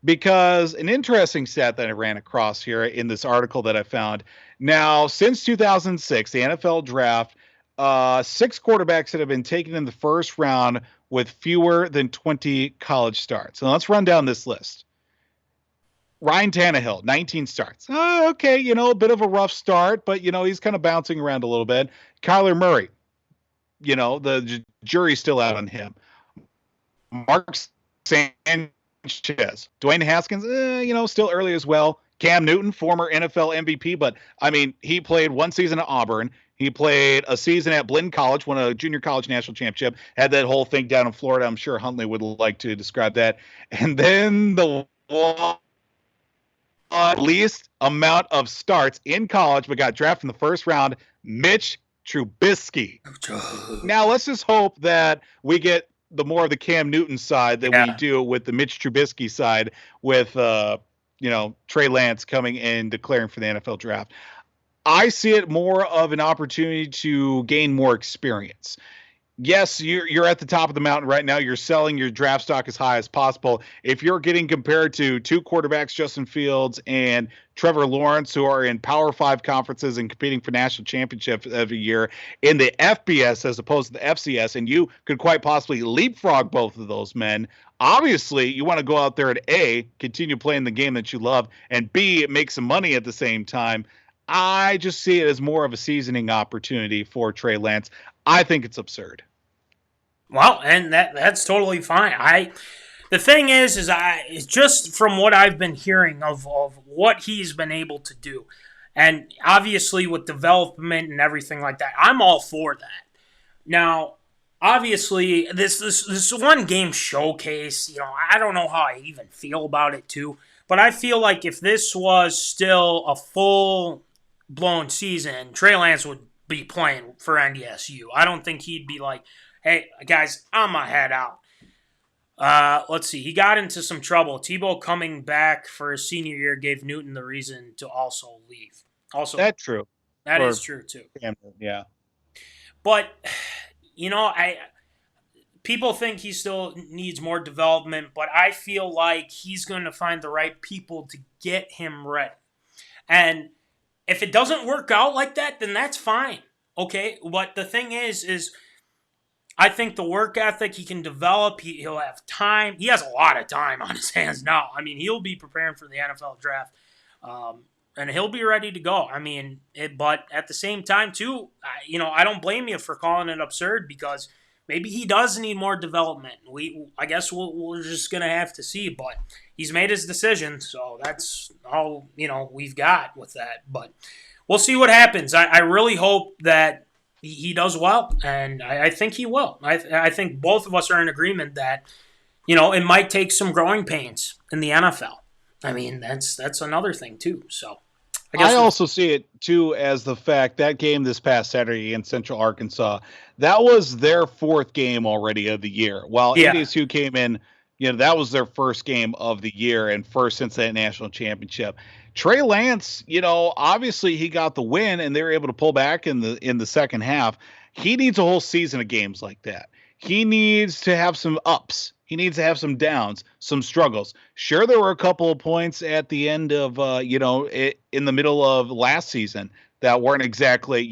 Because an interesting stat that I ran across here in this article that I found. Now, since 2006, the NFL draft, 6 quarterbacks that have been taken in the first round with fewer than 20 college starts. So let's run down this list. Ryan Tannehill, 19 starts. Okay, a bit of a rough start, but, he's kind of bouncing around a little bit. Kyler Murray, the jury's still out on him. Mark Sanchez. Dwayne Haskins, still early as well. Cam Newton, former NFL MVP, but, he played one season at Auburn. He played a season at Blinn College, won a junior college national championship, had that whole thing down in Florida. I'm sure Huntley would like to describe that. And then the least amount of starts in college, but got drafted in the first round, Mitch Trubisky. Now, let's just hope that we get the more of the Cam Newton side than we do with the Mitch Trubisky side with, Trey Lance coming in declaring for the NFL draft. I see it more of an opportunity to gain more experience. Yes, you're at the top of the mountain right now. You're selling your draft stock as high as possible. If you're getting compared to 2 quarterbacks, Justin Fields and Trevor Lawrence, who are in Power 5 conferences and competing for national championships every year in the FBS as opposed to the FCS, and you could quite possibly leapfrog both of those men, obviously you want to go out there and A, continue playing the game that you love, and B, make some money at the same time. I just see it as more of a seasoning opportunity for Trey Lance. I think it's absurd. Well, and that's totally fine. The thing is it's just from what I've been hearing of what he's been able to do, and obviously with development and everything like that, I'm all for that. Now, obviously this one game showcase, I don't know how I even feel about it too, but I feel like if this was still a full blown season, Trey Lance would be playing for NDSU. I don't think he'd be like, "Hey guys, I'm gonna head out." Let's see. He got into some trouble. Tebow coming back for his senior year gave Newton the reason to also leave. Also, That's true. that Or is true too. yeah. But I people think he still needs more development, but I feel like he's going to find the right people to get him ready. And if it doesn't work out like that, then that's fine. Okay? But the thing is I think the work ethic he can develop, he'll have time. He has a lot of time on his hands now. I mean, he'll be preparing for the NFL draft. And he'll be ready to go. I mean, but at the same time, too, I don't blame you for calling it absurd because maybe he does need more development. I guess we're just gonna have to see. But he's made his decision, so that's all we've got with that. But we'll see what happens. I really hope that he does well, and I think he will. I think both of us are in agreement that it might take some growing pains in the NFL. I mean, that's another thing too. So. I also see it too as the fact that game this past Saturday in Central Arkansas, that was their fourth game already of the year. While NDSU came in, that was their first game of the year and first since that national championship. Trey Lance, obviously he got the win and they were able to pull back in the second half. He needs a whole season of games like that. He needs to have some ups. He needs to have some downs, some struggles. Sure, there were a couple of points at the end of, in the middle of last season that weren't exactly,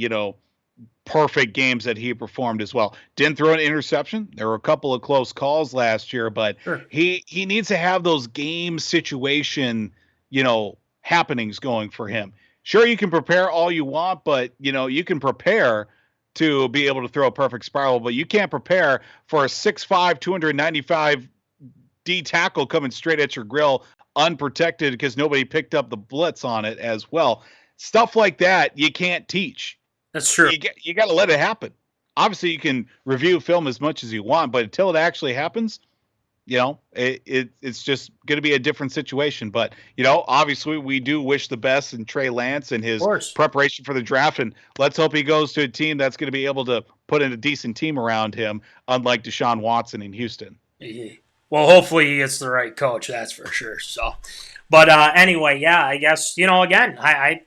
perfect games that he performed as well. Didn't throw an interception. There were a couple of close calls last year, but sure. He needs to have those game situation, happenings going for him. Sure, you can prepare all you want, but, you can prepare to be able to throw a perfect spiral, but you can't prepare for a 6'5", 295 D tackle coming straight at your grill unprotected because nobody picked up the blitz on it as well. Stuff like that you can't teach. That's true. You got to let it happen. Obviously, you can review film as much as you want, but until it actually happens, it's just going to be a different situation. But, obviously we do wish the best in Trey Lance and his preparation for the draft. And let's hope he goes to a team that's going to be able to put in a decent team around him, unlike Deshaun Watson in Houston. Well, hopefully he gets the right coach. That's for sure. So, but anyway, yeah, I guess, again, I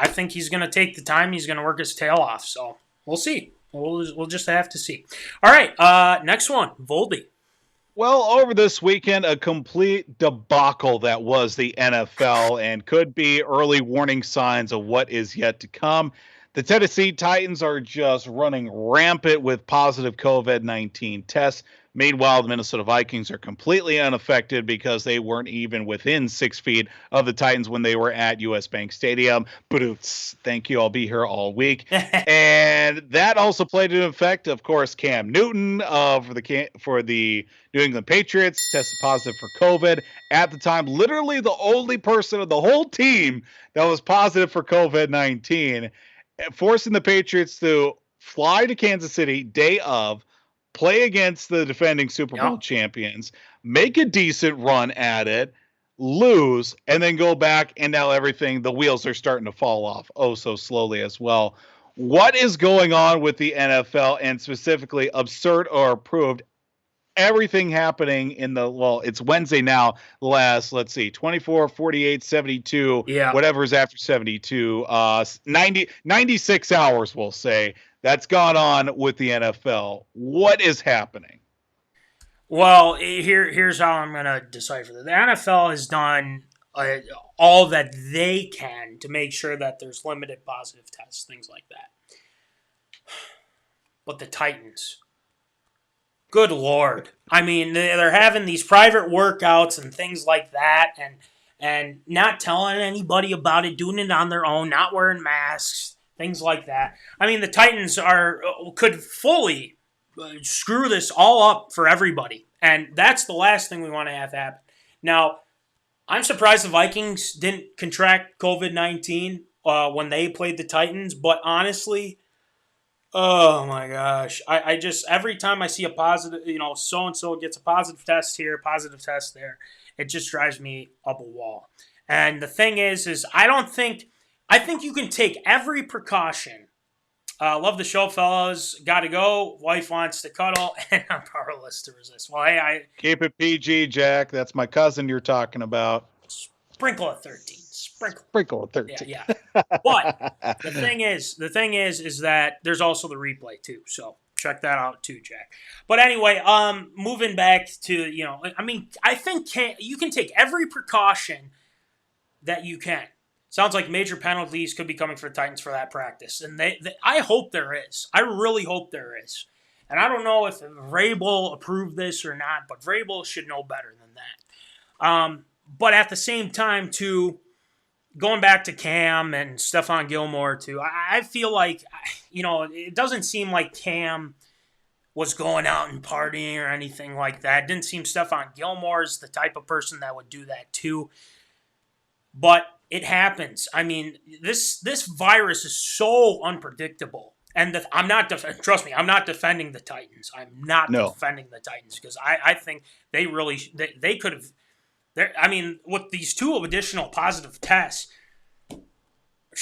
think he's going to take the time. He's going to work his tail off. So we'll see. We'll just have to see. All right. Next one, Voldy. Well, over this weekend, a complete debacle that was the NFL and could be early warning signs of what is yet to come. The Tennessee Titans are just running rampant with positive COVID-19 tests. Meanwhile, the Minnesota Vikings are completely unaffected because they weren't even within 6 feet of the Titans when they were at US Bank Stadium. Thank you. I'll be here all week. And that also played an effect. Of course, Cam Newton for the New England Patriots tested positive for COVID. At the time, literally the only person of the whole team that was positive for COVID-19, forcing the Patriots to fly to Kansas City day of, play against the defending Super Bowl champions, make a decent run at it, lose, and then go back, and now the wheels are starting to fall off so slowly as well. What is going on with the NFL, and specifically absurd or approved? Everything happening it's Wednesday now, the last, 24, 48, 72, whatever's after 72, 96 hours, we'll say, that's gone on with the NFL. What is happening? Well, here's how I'm going to decipher that. The NFL has done all that they can to make sure that there's limited positive tests, things like that. But the Titans, good Lord. I mean, they're having these private workouts and things like that and not telling anybody about it, doing it on their own, not wearing masks, things like that. I mean, the Titans could fully screw this all up for everybody. And that's the last thing we want to have happen. Now, I'm surprised the Vikings didn't contract COVID-19 when they played the Titans. But honestly, Oh my gosh. I just, every time I see a positive, so and so gets a positive test here, positive test there, it just drives me up a wall. And the thing is I think you can take every precaution. Love the show, fellas. Got to go. Wife wants to cuddle, and I'm powerless to resist. Well, hey, I Keep it PG, Jack. That's my cousin you're talking about. sprinkle a 13. Sprinkle. Sprinkle of Yeah, 13. yeah. But the thing is that there's also the replay too. So check that out too, Jack. But anyway, moving back to I think you can take every precaution that you can. Sounds like major penalties could be coming for the Titans for that practice, and I hope there is. I really hope there is. And I don't know if Vrabel approved this or not, but Vrabel should know better than that. But at the same time, too, going back to Cam and Stephon Gilmore, too, I feel like, it doesn't seem like Cam was going out and partying or anything like that. It didn't seem Stephon Gilmore is the type of person that would do that, too. But it happens. I mean, this virus is so unpredictable. And trust me, I'm not defending the Titans. I'm not defending the Titans because I think they could have. With these 2 additional positive tests,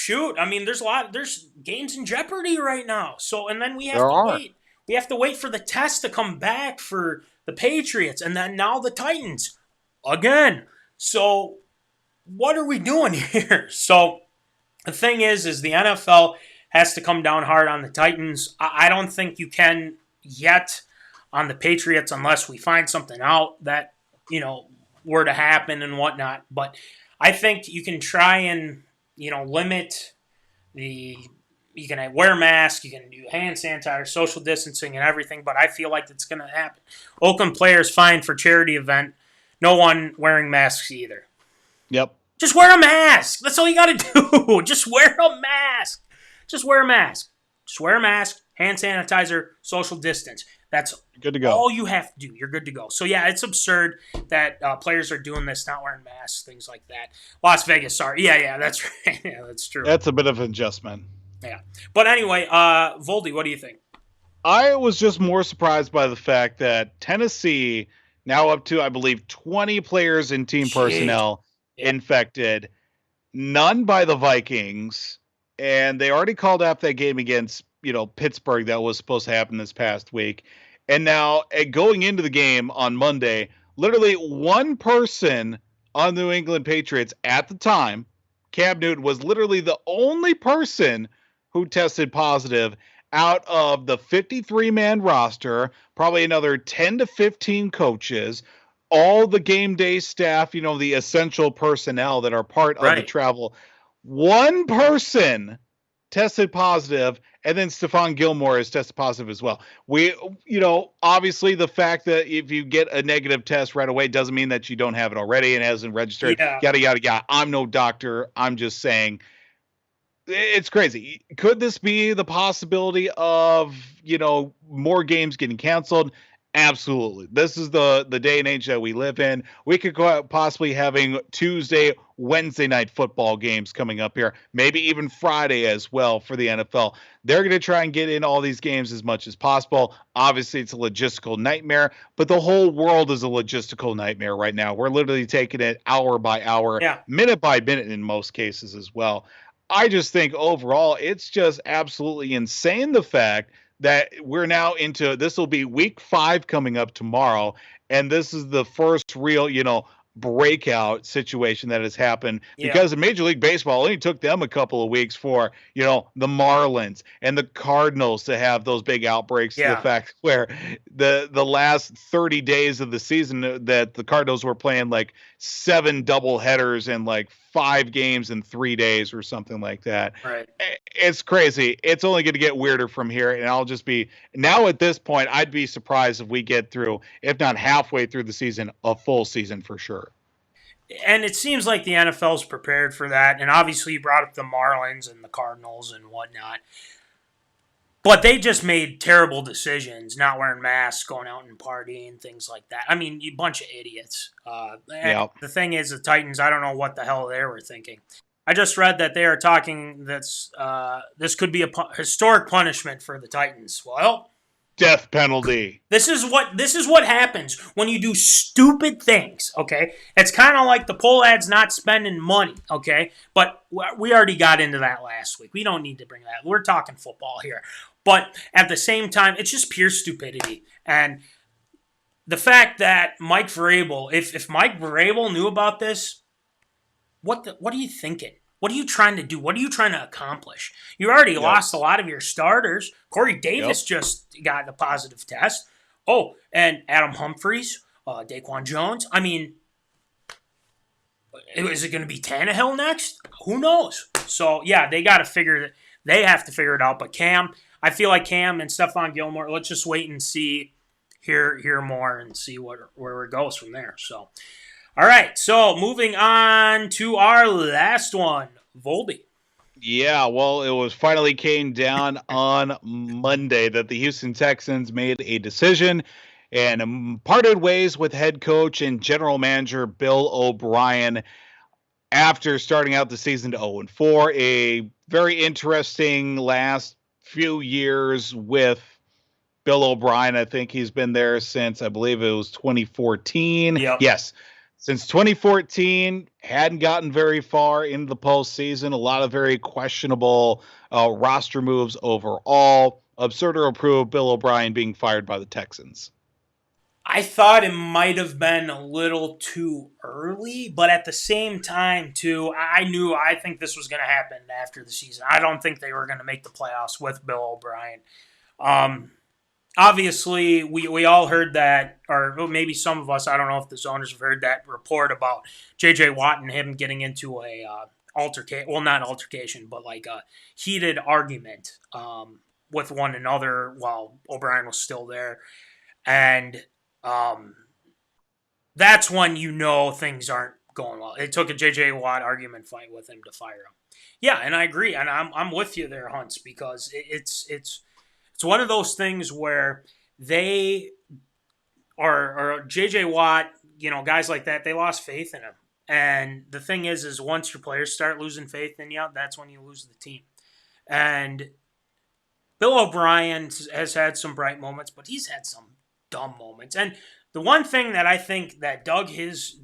there's games in jeopardy right now. So, and then we have to wait. We have to wait for the test to come back for the Patriots, and then now the Titans again. So, what are we doing here? So, the thing is the NFL has to come down hard on the Titans. I don't think you can yet on the Patriots unless we find something out that, were to happen and whatnot. But I think you can try and, limit you can wear a mask, you can do hand sanitizer, social distancing and everything, but I feel like it's going to happen. Oakland players fined for charity event. No one wearing masks either. Yep. Just wear a mask. That's all you got to do. Just wear a mask. Just wear a mask. Just wear a mask, hand sanitizer, social distance. That's good to go. All you have to do. You're good to go. So, yeah, it's absurd that players are doing this, not wearing masks, things like that. Las Vegas, sorry. Yeah, that's right. Yeah, that's true. That's a bit of an adjustment. Yeah. But anyway, Voldy, what do you think? I was just more surprised by the fact that Tennessee, now up to, I believe, 20 players in team personnel infected, none by the Vikings, and they already called off that game against Pittsburgh that was supposed to happen this past week. And now going into the game on Monday, literally one person on the New England Patriots at the time, Cam Newton, was literally the only person who tested positive out of the 53-man roster, probably another 10 to 15 coaches, all the game day staff, the essential personnel that are part of the travel. One person tested positive, and then Stephon Gilmore is tested positive as well. We, obviously the fact that if you get a negative test right away doesn't mean that you don't have it already and hasn't registered, yada, yada, yada. I'm no doctor. I'm just saying it's crazy. Could this be the possibility of, more games getting canceled? Absolutely. This is the day and age that we live in. We could go out possibly having Tuesday, Wednesday night football games coming up here, maybe even Friday as well for the NFL. They're going to try and get in all these games as much as possible. Obviously, it's a logistical nightmare, but the whole world is a logistical nightmare right now. We're literally taking it hour by hour, minute by minute in most cases as well. I just think overall, it's just absolutely insane the fact that we're now into, this will be week 5 coming up tomorrow. And this is the first real, breakout situation that has happened because in Major League Baseball, it only took them a couple of weeks for, the Marlins and the Cardinals to have those big outbreaks to the fact where the last 30 days of the season that the Cardinals were playing like 7 double headers and like 5 games in 3 days or something like that. Right. It's crazy. It's only going to get weirder from here. And I'll just be now at this point, I'd be surprised if we get through, if not halfway through the season, a full season for sure. And it seems like the NFL's prepared for that. And obviously you brought up the Marlins and the Cardinals and whatnot. But they just made terrible decisions, not wearing masks, going out and partying, things like that. I mean, you bunch of idiots. The thing is, the Titans, I don't know what the hell they were thinking. I just read that they are talking that's this could be a historic punishment for the Titans. Well, death penalty. This is what happens when you do stupid things, okay? It's kind of like the poll ads not spending money, okay? But we already got into that last week. We don't need to bring that. We're talking football here. But at the same time, it's just pure stupidity. And the fact that Mike Vrabel, if Mike Vrabel knew about this, what are you thinking? What are you trying to do? What are you trying to accomplish? You already lost a lot of your starters. Corey Davis just got a positive test. Oh, and Adam Humphries, Daquan Jones. I mean, is it going to be Tannehill next? Who knows? So, yeah, they have to figure it out. But Cam, I feel like Cam and Stephon Gilmore, let's just wait and see, hear more and see where it goes from there. So, all right, so moving on to our last one, Voldy. Yeah, well, it was finally came down on Monday that the Houston Texans made a decision and parted ways with head coach and general manager Bill O'Brien after starting out the season to 0-4. A very interesting last few years with Bill O'Brien. I think he's been there since, I believe it was 2014. Yep. Yes. Since 2014, hadn't gotten very far into the postseason. A lot of very questionable roster moves overall. Absurd to approve Bill O'Brien being fired by the Texans. I thought it might have been a little too early, but at the same time, too, I think this was going to happen after the season. I don't think they were going to make the playoffs with Bill O'Brien. Obviously, we all heard that, or maybe some of us, I don't know if the zoners have heard that report about J.J. Watt and him getting into a not altercation, but like a heated argument with one another while O'Brien was still there. And that's when you know things aren't going well. It took a J.J. Watt argument fight with him to fire him. Yeah, and I agree, and I'm with you there, Hunts, because it's one of those things where they or J.J. Watt, guys like that, they lost faith in him. And the thing is once your players start losing faith in you, that's when you lose the team. And Bill O'Brien has had some bright moments, but he's had some dumb moments. And the one thing that I think that dug his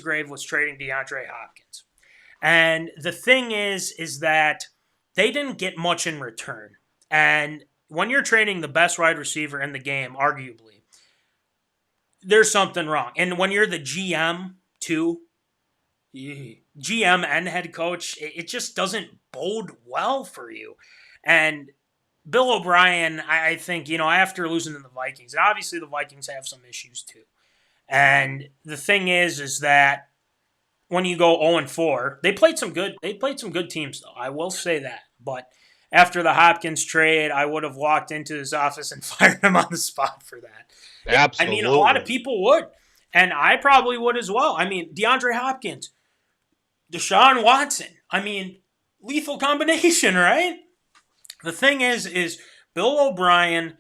grave was trading DeAndre Hopkins. And the thing is that they didn't get much in return. And when you're trading the best wide receiver in the game, arguably, there's something wrong. And when you're the GM, too, GM and head coach, it just doesn't bode well for you. And Bill O'Brien, I think, after losing to the Vikings, and obviously the Vikings have some issues, too. And the thing is that when you go 0-4, they played some good teams, though. I will say that. But after the Hopkins trade, I would have walked into his office and fired him on the spot for that. Absolutely. I mean, a lot of people would. And I probably would as well. I mean, DeAndre Hopkins, Deshaun Watson. I mean, lethal combination, right? The thing is Bill O'Brien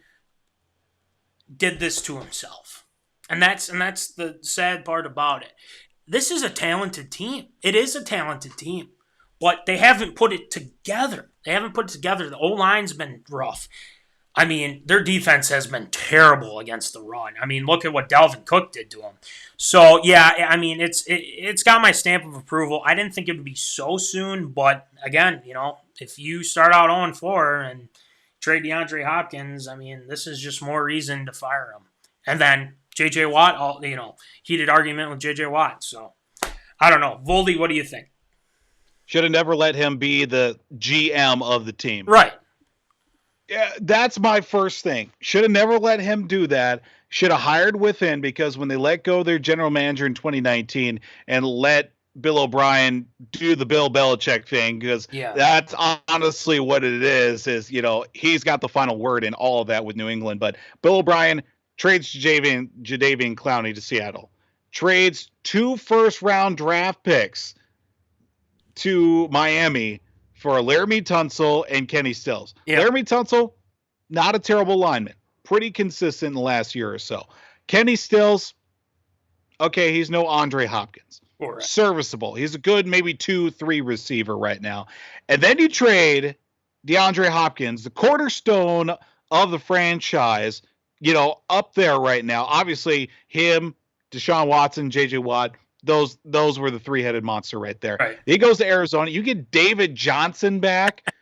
did this to himself. And that's the sad part about it. This is a talented team. It is a talented team. But they haven't put it together. The O-line's been rough. I mean, their defense has been terrible against the run. I mean, look at what Dalvin Cook did to them. So, yeah, I mean, it's got my stamp of approval. I didn't think it would be so soon, but again, if you start out 0-4 and trade DeAndre Hopkins, I mean, this is just more reason to fire him. And then J.J. Watt, heated argument with J.J. Watt. So, I don't know. Voldy, what do you think? Should have never let him be the GM of the team. Right. Yeah, that's my first thing. Should have never let him do that. Should have hired within, because when they let go of their general manager in 2019 and let Bill O'Brien do the Bill Belichick thing, because that's honestly what it is, he's got the final word in all of that with New England. But Bill O'Brien trades Jadeveon Clowney to Seattle, trades 2 first-round draft picks to Miami for Laramie Tunsil and Kenny Stills. Yeah. Laramie Tunsil, not a terrible lineman. Pretty consistent in the last year or so. Kenny Stills, okay, he's no Andre Hopkins. Right. Serviceable. He's a good maybe 2-3 receiver right now. And then you trade DeAndre Hopkins, the cornerstone of the franchise, up there right now. Obviously, him, Deshaun Watson, J.J. Watt, those were the three-headed monster right there. Right. He goes to Arizona. You get David Johnson back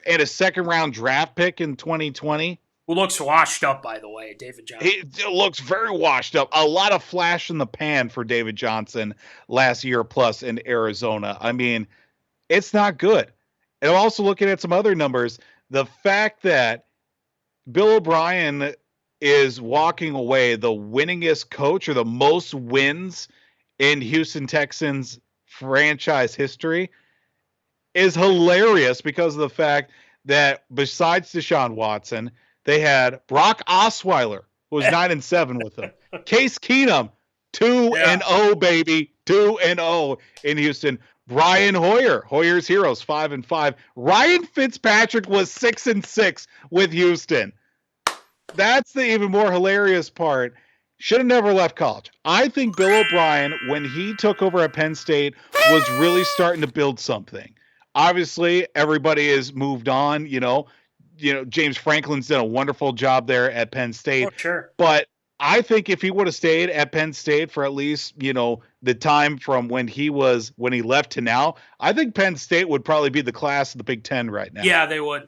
and a second-round draft pick in 2020. Who looks washed up, by the way, David Johnson. He looks very washed up. A lot of flash in the pan for David Johnson last year plus in Arizona. I mean, it's not good. And I'm also looking at some other numbers. The fact that Bill O'Brien is walking away the winningest coach or the most wins in Houston Texans franchise history is hilarious because of the fact that besides Deshaun Watson, they had Brock Osweiler, who was 9-7 with them. Case Keenum, 2-0, baby. 2-0 in Houston. Brian Hoyer's Heroes, 5-5. Ryan Fitzpatrick was 6-6 with Houston. That's the even more hilarious part. Should have never left college. I think Bill O'Brien, when he took over at Penn State, was really starting to build something. Obviously, everybody has moved on, James Franklin's done a wonderful job there at Penn State. Oh, sure. But I think if he would have stayed at Penn State for at least, the time from when he left to now, I think Penn State would probably be the class of the Big Ten right now. Yeah, they would.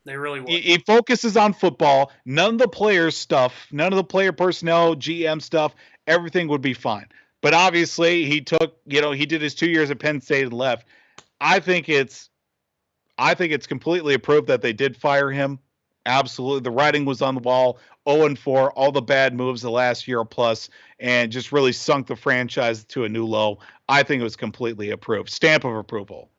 They really would. He focuses on football. None of the players stuff, none of the player personnel, GM stuff, everything would be fine. But obviously he took, he did his 2 years at Penn State and left. I think it's completely approved that they did fire him. Absolutely. The writing was on the wall. 0-4, all the bad moves the last year plus, and just really sunk the franchise to a new low. I think it was completely approved. Stamp of approval.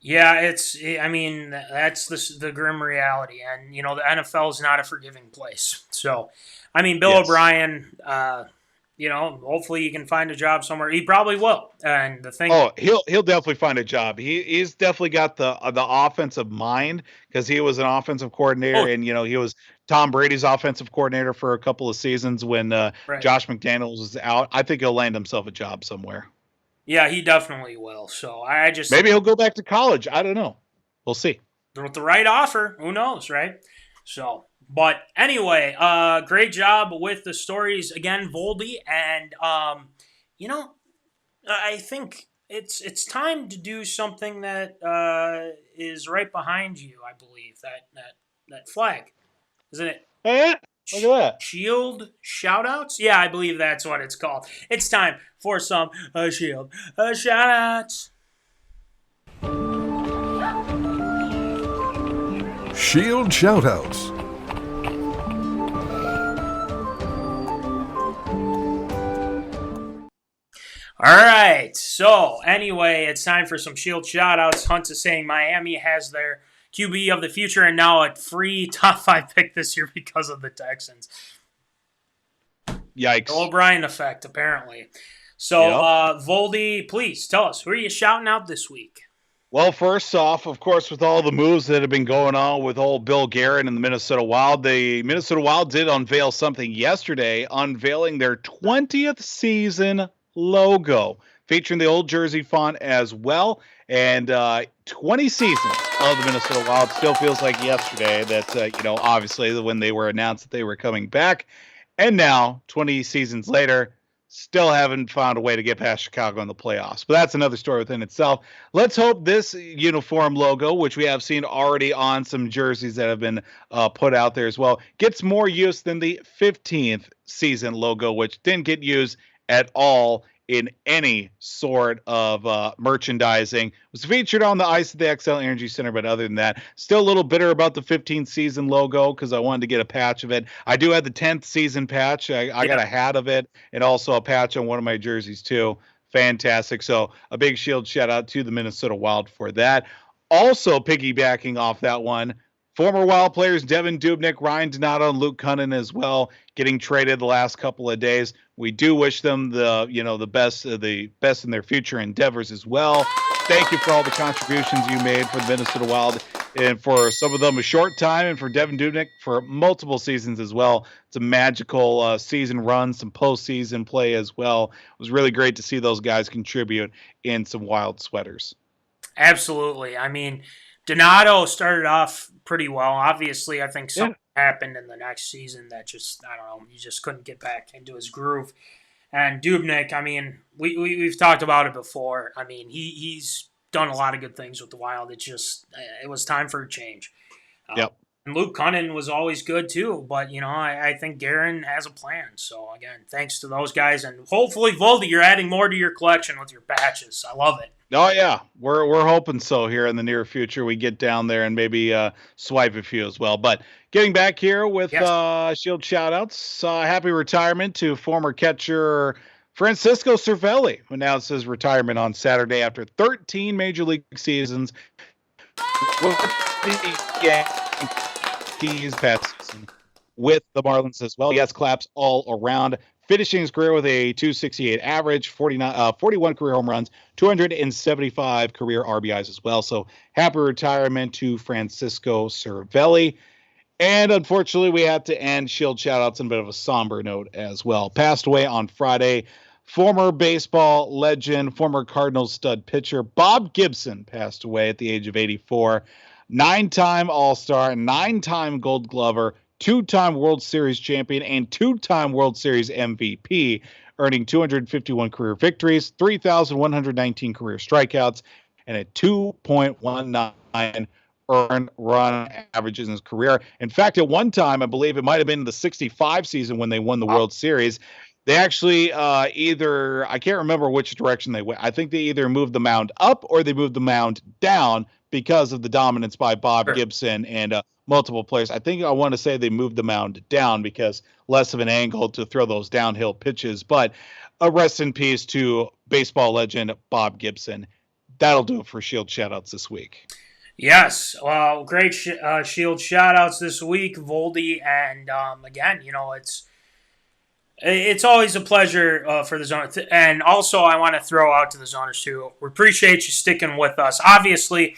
Yeah, that's the grim reality. And, the NFL is not a forgiving place. So, Bill O'Brien, hopefully he can find a job somewhere. He probably will. And the thing, he'll definitely find a job. He's definitely got the offensive mind because he was an offensive coordinator, and he was Tom Brady's offensive coordinator for a couple of seasons when Josh McDaniels was out. I think he'll land himself a job somewhere. Yeah, he definitely will. So maybe he'll go back to college. I don't know. We'll see. With the right offer, who knows, right? So. But anyway, great job with the stories again, Voldy, and I think it's time to do something that is right behind you. I believe that flag, isn't it? Look at that. Shield shoutouts? Yeah, I believe that's what it's called. It's time for some Shield shoutouts. Shield shoutouts. All right. So anyway, it's time for some Shield shoutouts. Hunt is saying Miami has their QB of the future and now a free top 5 pick this year because of the Texans. Yikes. The O'Brien effect, apparently. So, Voldy, please tell us, who are you shouting out this week? Well, first off, of course, with all the moves that have been going on with old Bill Guerin and the Minnesota Wild, the Minnesota Wild did unveil something yesterday, unveiling their 20th season logo, featuring the old jersey font as well. And 20 seasons of the Minnesota Wild still feels like yesterday. That's, obviously when they were announced that they were coming back. And now, 20 seasons later, still haven't found a way to get past Chicago in the playoffs. But that's another story within itself. Let's hope this uniform logo, which we have seen already on some jerseys that have been put out there as well, gets more use than the 15th season logo, which didn't get used at all in any sort of merchandising. It was featured on the ice at the XL Energy Center, but other than that, still a little bitter about the 15th season logo because I wanted to get a patch of it. I do have the 10th season patch. I got a hat of it and also a patch on one of my jerseys too. Fantastic. So a big Shield shout out to the Minnesota Wild for that. Also piggybacking off that one, former Wild players Devin Dubnyk, Ryan Donato, and Luke Cunnin as well, getting traded the last couple of days. We do wish them the best in their future endeavors as well. Thank you for all the contributions you made for the Minnesota Wild and for some of them a short time, and for Devin Dubnyk for multiple seasons as well. It's a magical season run, some postseason play as well. It was really great to see those guys contribute in some wild sweaters. Absolutely. I mean, Donato started off pretty well. Obviously, I think something happened in the next season that just, I don't know, he just couldn't get back into his groove. And Dubnyk, I mean, we've talked about it before. I mean, he's done a lot of good things with the Wild. It was time for a change. Yep. And Luke Cunnin was always good too, but I think Guerin has a plan. So again, thanks to those guys, and hopefully, Voldy, you're adding more to your collection with your patches. I love it. Oh yeah, we're hoping so here in the near future. We get down there and maybe swipe a few as well. But getting back here with Shield shoutouts, happy retirement to former catcher Francisco Cervelli, who announced his retirement on Saturday after 13 major league seasons. He's past season with the Marlins as well. He has claps all around, finishing his career with a 268 average, 41 career home runs, 275 career RBIs as well. So happy retirement to Francisco Cervelli. And unfortunately, we have to end Shield shoutouts on a bit of a somber note as well. Passed away on Friday, former baseball legend, former Cardinals stud pitcher Bob Gibson passed away at the age of 84. 9-time All-Star, 9-time Gold Glover, 2-time World Series champion, and 2-time World Series MVP, earning 251 career victories, 3,119 career strikeouts, and a 2.19 earned run averages in his career. In fact, at one time, I believe it might have been the 65 season when they won the World Series, they actually I can't remember which direction they went. I think they either moved the mound up or they moved the mound down because of the dominance by Bob Gibson and multiple players. I want to say they moved the mound down because less of an angle to throw those downhill pitches. But a rest in peace to baseball legend Bob Gibson. That'll do it for Shield shoutouts this week. Yes, well, great Shield shoutouts this week, Voldy, and again, it's always a pleasure for the Zone. And also, I want to throw out to the Zoners, too. We appreciate you sticking with us. Obviously,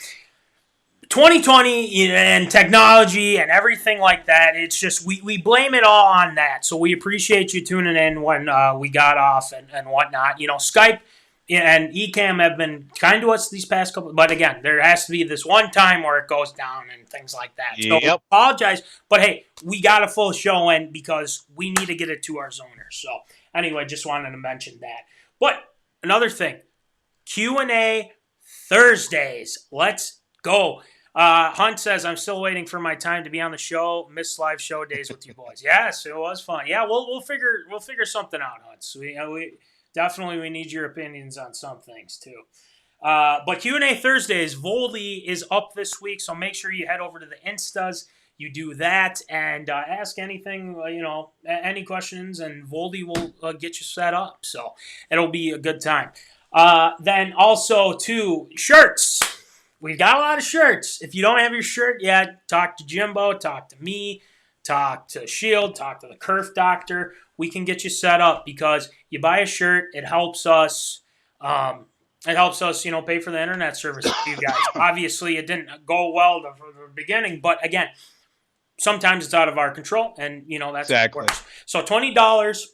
2020 and technology and everything like that, it's just we blame it all on that. So we appreciate you tuning in when we got off and whatnot. Skype and Ecamm have been kind to us these past couple. But again, there has to be this one time where it goes down and things like that. So we apologize. But hey, we got a full show in because we need to get it to our Zoners. So anyway, just wanted to mention that. But another thing, Q&A Thursdays. Let's go. Hunt says, I'm still waiting for my time to be on the show. Missed live show days with you boys. Yes, it was fun. Yeah, we'll figure something out, Hunt. So we definitely need your opinions on some things too. But Q&A Thursdays, Voldy is up this week, so make sure you head over to the Instas. You do that and ask anything, any questions, and Voldy will get you set up. So it'll be a good time. Then also, too, shirts. We've got a lot of shirts. If you don't have your shirt yet, talk to Jimbo, talk to me, talk to Shield, talk to the Kerf Doctor. We can get you set up because you buy a shirt, it helps us. Pay for the internet service for you guys. Obviously, it didn't go well from the beginning, but again, sometimes it's out of our control, and that's exactly. What works. So $20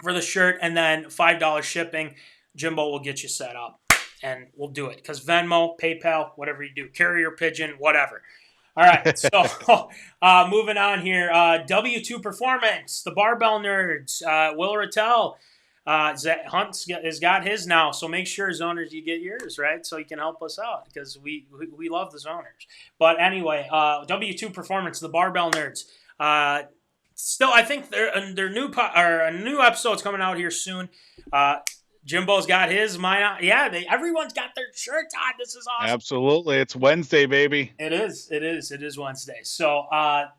for the shirt, and then $5 shipping. Jimbo will get you set up. And we'll do it because Venmo, PayPal, whatever you do, carrier pigeon, whatever. All right, so moving on here. W2 Performance, the Barbell Nerds, Will Rattel, Hunt has got his now. So make sure, Zoners, you get yours, right? So you can help us out because we love the Zoners. But anyway, W2 Performance, the Barbell Nerds. Still, I think their new a new episode's coming out here soon. Jimbo's got his, mine. Yeah, everyone's got their shirts on. This is awesome. Absolutely, it's Wednesday, baby. It is Wednesday. So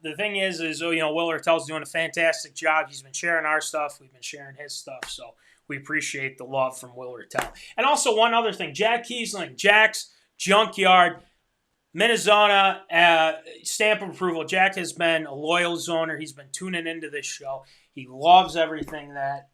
the thing is Will Rattel's doing a fantastic job. He's been sharing our stuff. We've been sharing his stuff. So we appreciate the love from Will Rattel. And also one other thing, Jack Kiesling, Jack's Junkyard, MinneZona, stamp of approval. Jack has been a loyal Zoner. He's been tuning into this show. He loves everything that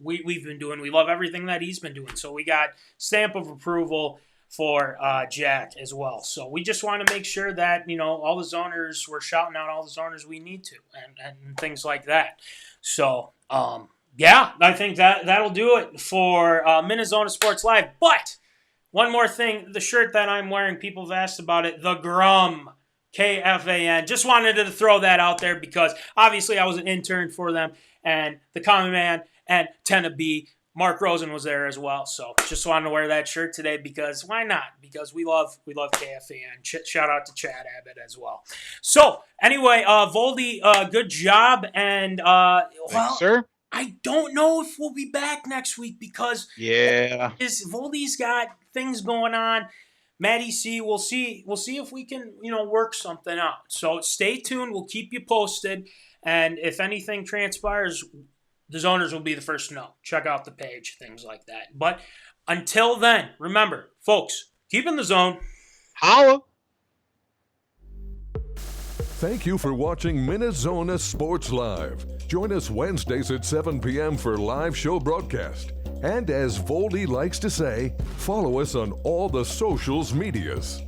we've been doing. We love everything that he's been doing. So we got stamp of approval for Jack as well. So we just want to make sure that, all the zoners, we're shouting out all the zoners we need to and things like that. So, yeah, I think that'll do it for MinneZona Sports Live. But one more thing, the shirt that I'm wearing, people have asked about it, the Grum, KFAN. Just wanted to throw that out there because obviously I was an intern for them, and the Common Man and Tenna B, Mark Rosen was there as well. So just wanted to wear that shirt today because why not? Because we love KFAN. Shout out to Chad Abbott as well. So anyway, Voldy, good job. And Thanks, sir. I don't know if we'll be back next week because Voldy's got things going on. Mattie C, we'll see if we can, work something out. So stay tuned. We'll keep you posted. And if anything transpires, the zoners will be the first to know. Check out the page, things like that. But until then, remember, folks, keep in the zone. Holla. Thank you for watching MinneZona Sports Live. Join us Wednesdays at 7 p.m. for live show broadcast. And as Voldy likes to say, follow us on all the socials medias.